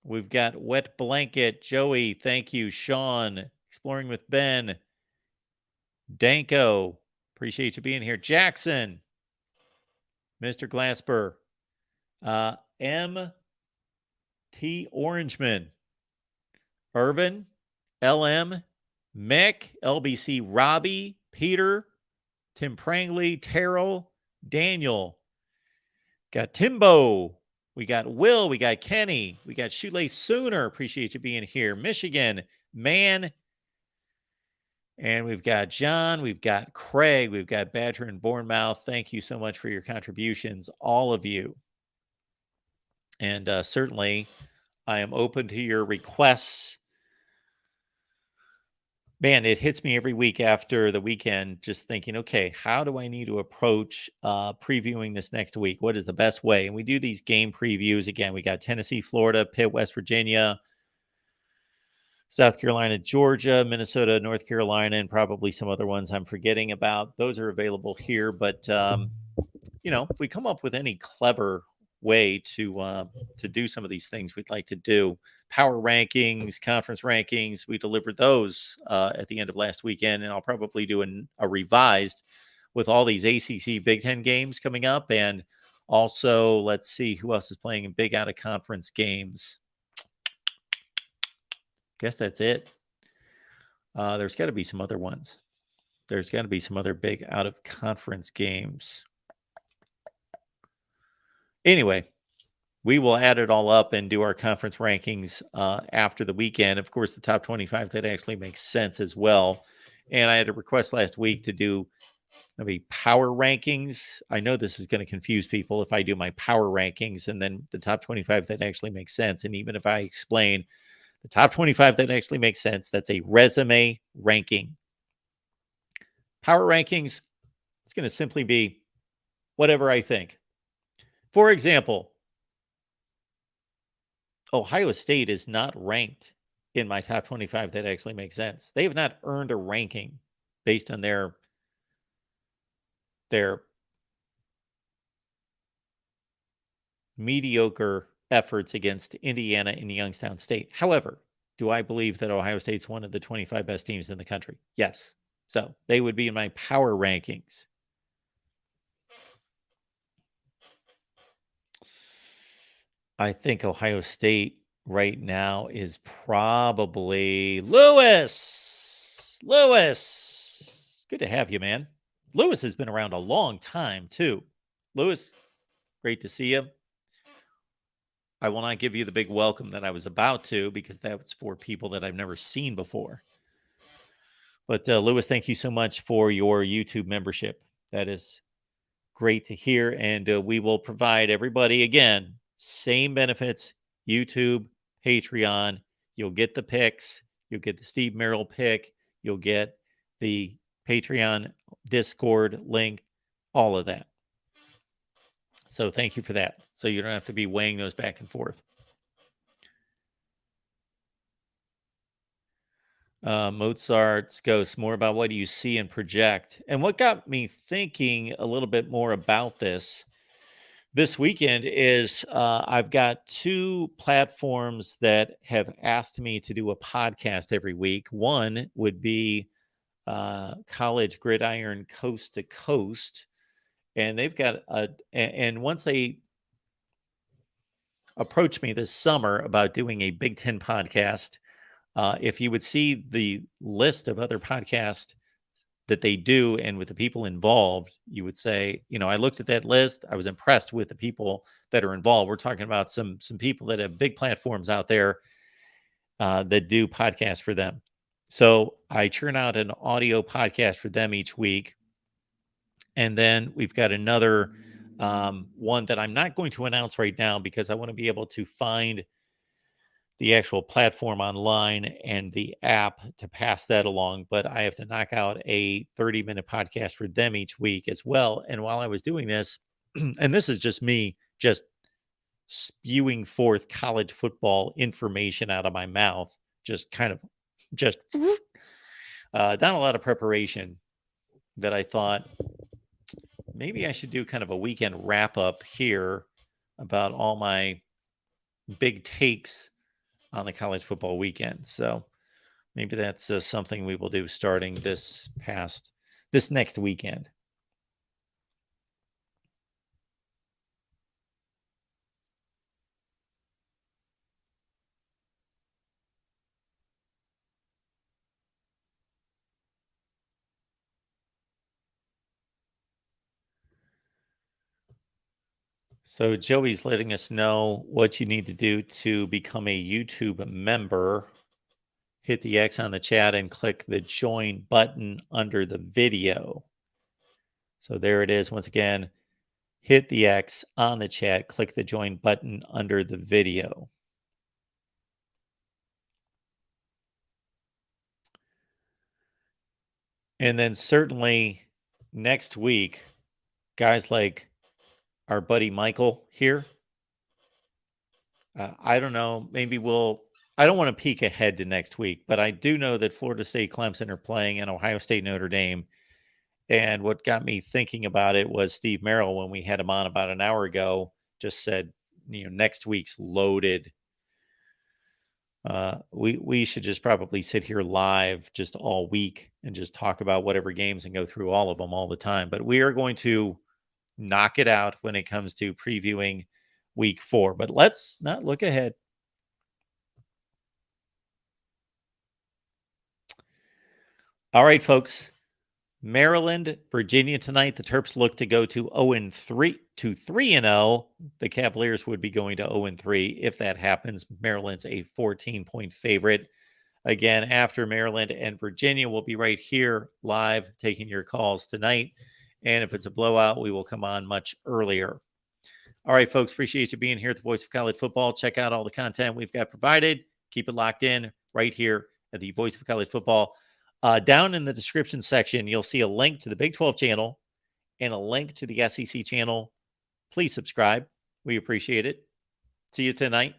We've got Wet Blanket, Joey, thank you. Sean, Exploring with Ben, Danko, appreciate you being here. Jackson, Mr. Glasper, M.T. Orangeman, Irvin, LM, Mick, LBC, Robbie, Peter, Tim Prangley, Terrell, Daniel. Got Timbo. We got Will. We got Kenny. We got Shoelace Sooner. Appreciate you being here. Michigan, Man. And we've got John. We've got Craig. We've got Badger and Bournemouth. Thank you so much for your contributions, all of you. And certainly, I am open to your requests. Man, it hits me every week after the weekend, just thinking, okay, how do I need to approach previewing this next week? What is the best way? And we do these game previews. Again, we got Tennessee, Florida, Pitt, West Virginia, South Carolina, Georgia, Minnesota, North Carolina, and probably some other ones I'm forgetting about. Those are available here. But, if we come up with any clever way to do some of these things we'd like to do. Power rankings, conference rankings, we delivered those at the end of last weekend, and I'll probably do a revised with all these ACC Big Ten games coming up. And also, let's see who else is playing in big out-of-conference games. Guess that's it. There's got to be some other ones. There's got to be some other big out-of-conference games. Anyway, we will add it all up and do our conference rankings after the weekend. Of course, the top 25, that actually makes sense as well. And I had a request last week to do maybe power rankings. I know this is going to confuse people if I do my power rankings and then the top 25 that actually makes sense. And even if I explain the top 25 that actually makes sense, that's a resume ranking. Power rankings, it's going to simply be whatever I think. For example, Ohio State is not ranked in my top 25 that actually makes sense. They have not earned a ranking based on their mediocre efforts against Indiana and Youngstown State. However, do I believe that Ohio State's one of the 25 best teams in the country? Yes. So they would be in my power rankings. I think Ohio State right now is probably Lewis. Lewis. Good to have you, man. Lewis has been around a long time, too. Lewis, great to see you. I will not give you the big welcome that I was about to, because that's for people that I've never seen before. But Lewis, thank you so much for your YouTube membership. That is great to hear. And we will provide everybody, again, same benefits, YouTube, Patreon. You'll get the picks. You'll get the Steve Merril pick. You'll get the Patreon Discord link, all of that. So thank you for that. So you don't have to be weighing those back and forth. Mozart's Ghost, more about what do you see and project. And what got me thinking a little bit more about this weekend is I've got two platforms that have asked me to do a podcast every week. One would be College Gridiron Coast to Coast. And they've got and once they approached me this summer about doing a Big Ten podcast, if you would see the list of other podcasts that they do and with the people involved, you would say, I looked at that list. I was impressed with the people that are involved. We're talking about some people that have big platforms out there that do podcasts for them. So I churn out an audio podcast for them each week. And then we've got another one that I'm not going to announce right now because I want to be able to find the actual platform online and the app to pass that along. But I have to knock out a 30-minute podcast for them each week as well. And while I was doing this, and this is just me just spewing forth college football information out of my mouth, not a lot of preparation, that I thought maybe I should do kind of a weekend wrap up here about all my big takes on the college football weekend. So maybe that's something we will do starting this next weekend. So Joey's letting us know what you need to do to become a YouTube member. Hit the X on the chat and click the join button under the video. So there it is. Once again, hit the X on the chat, click the join button under the video. And then certainly next week, guys like our buddy Michael here. I don't know. Maybe I don't want to peek ahead to next week, but I do know that Florida State Clemson are playing and Ohio State Notre Dame. And what got me thinking about it was Steve Merril, when we had him on about an hour ago, just said, next week's loaded. We should just probably sit here live just all week and just talk about whatever games and go through all of them all the time. But we are going to knock it out when it comes to previewing week 4. But let's not look ahead. All right, folks. Maryland, Virginia tonight. The Terps look to go to 0-3 to 3-0. The Cavaliers would be going to 0-3 if that happens. Maryland's a 14-point favorite. Again, after Maryland and Virginia, we'll be right here live taking your calls tonight. And if it's a blowout, we will come on much earlier. All right, folks, appreciate you being here at the Voice of College Football. Check out all the content we've got provided. Keep it locked in right here at the Voice of College Football. Down in the description section, you'll see a link to the Big 12 channel and a link to the SEC channel. Please subscribe. We appreciate it. See you tonight.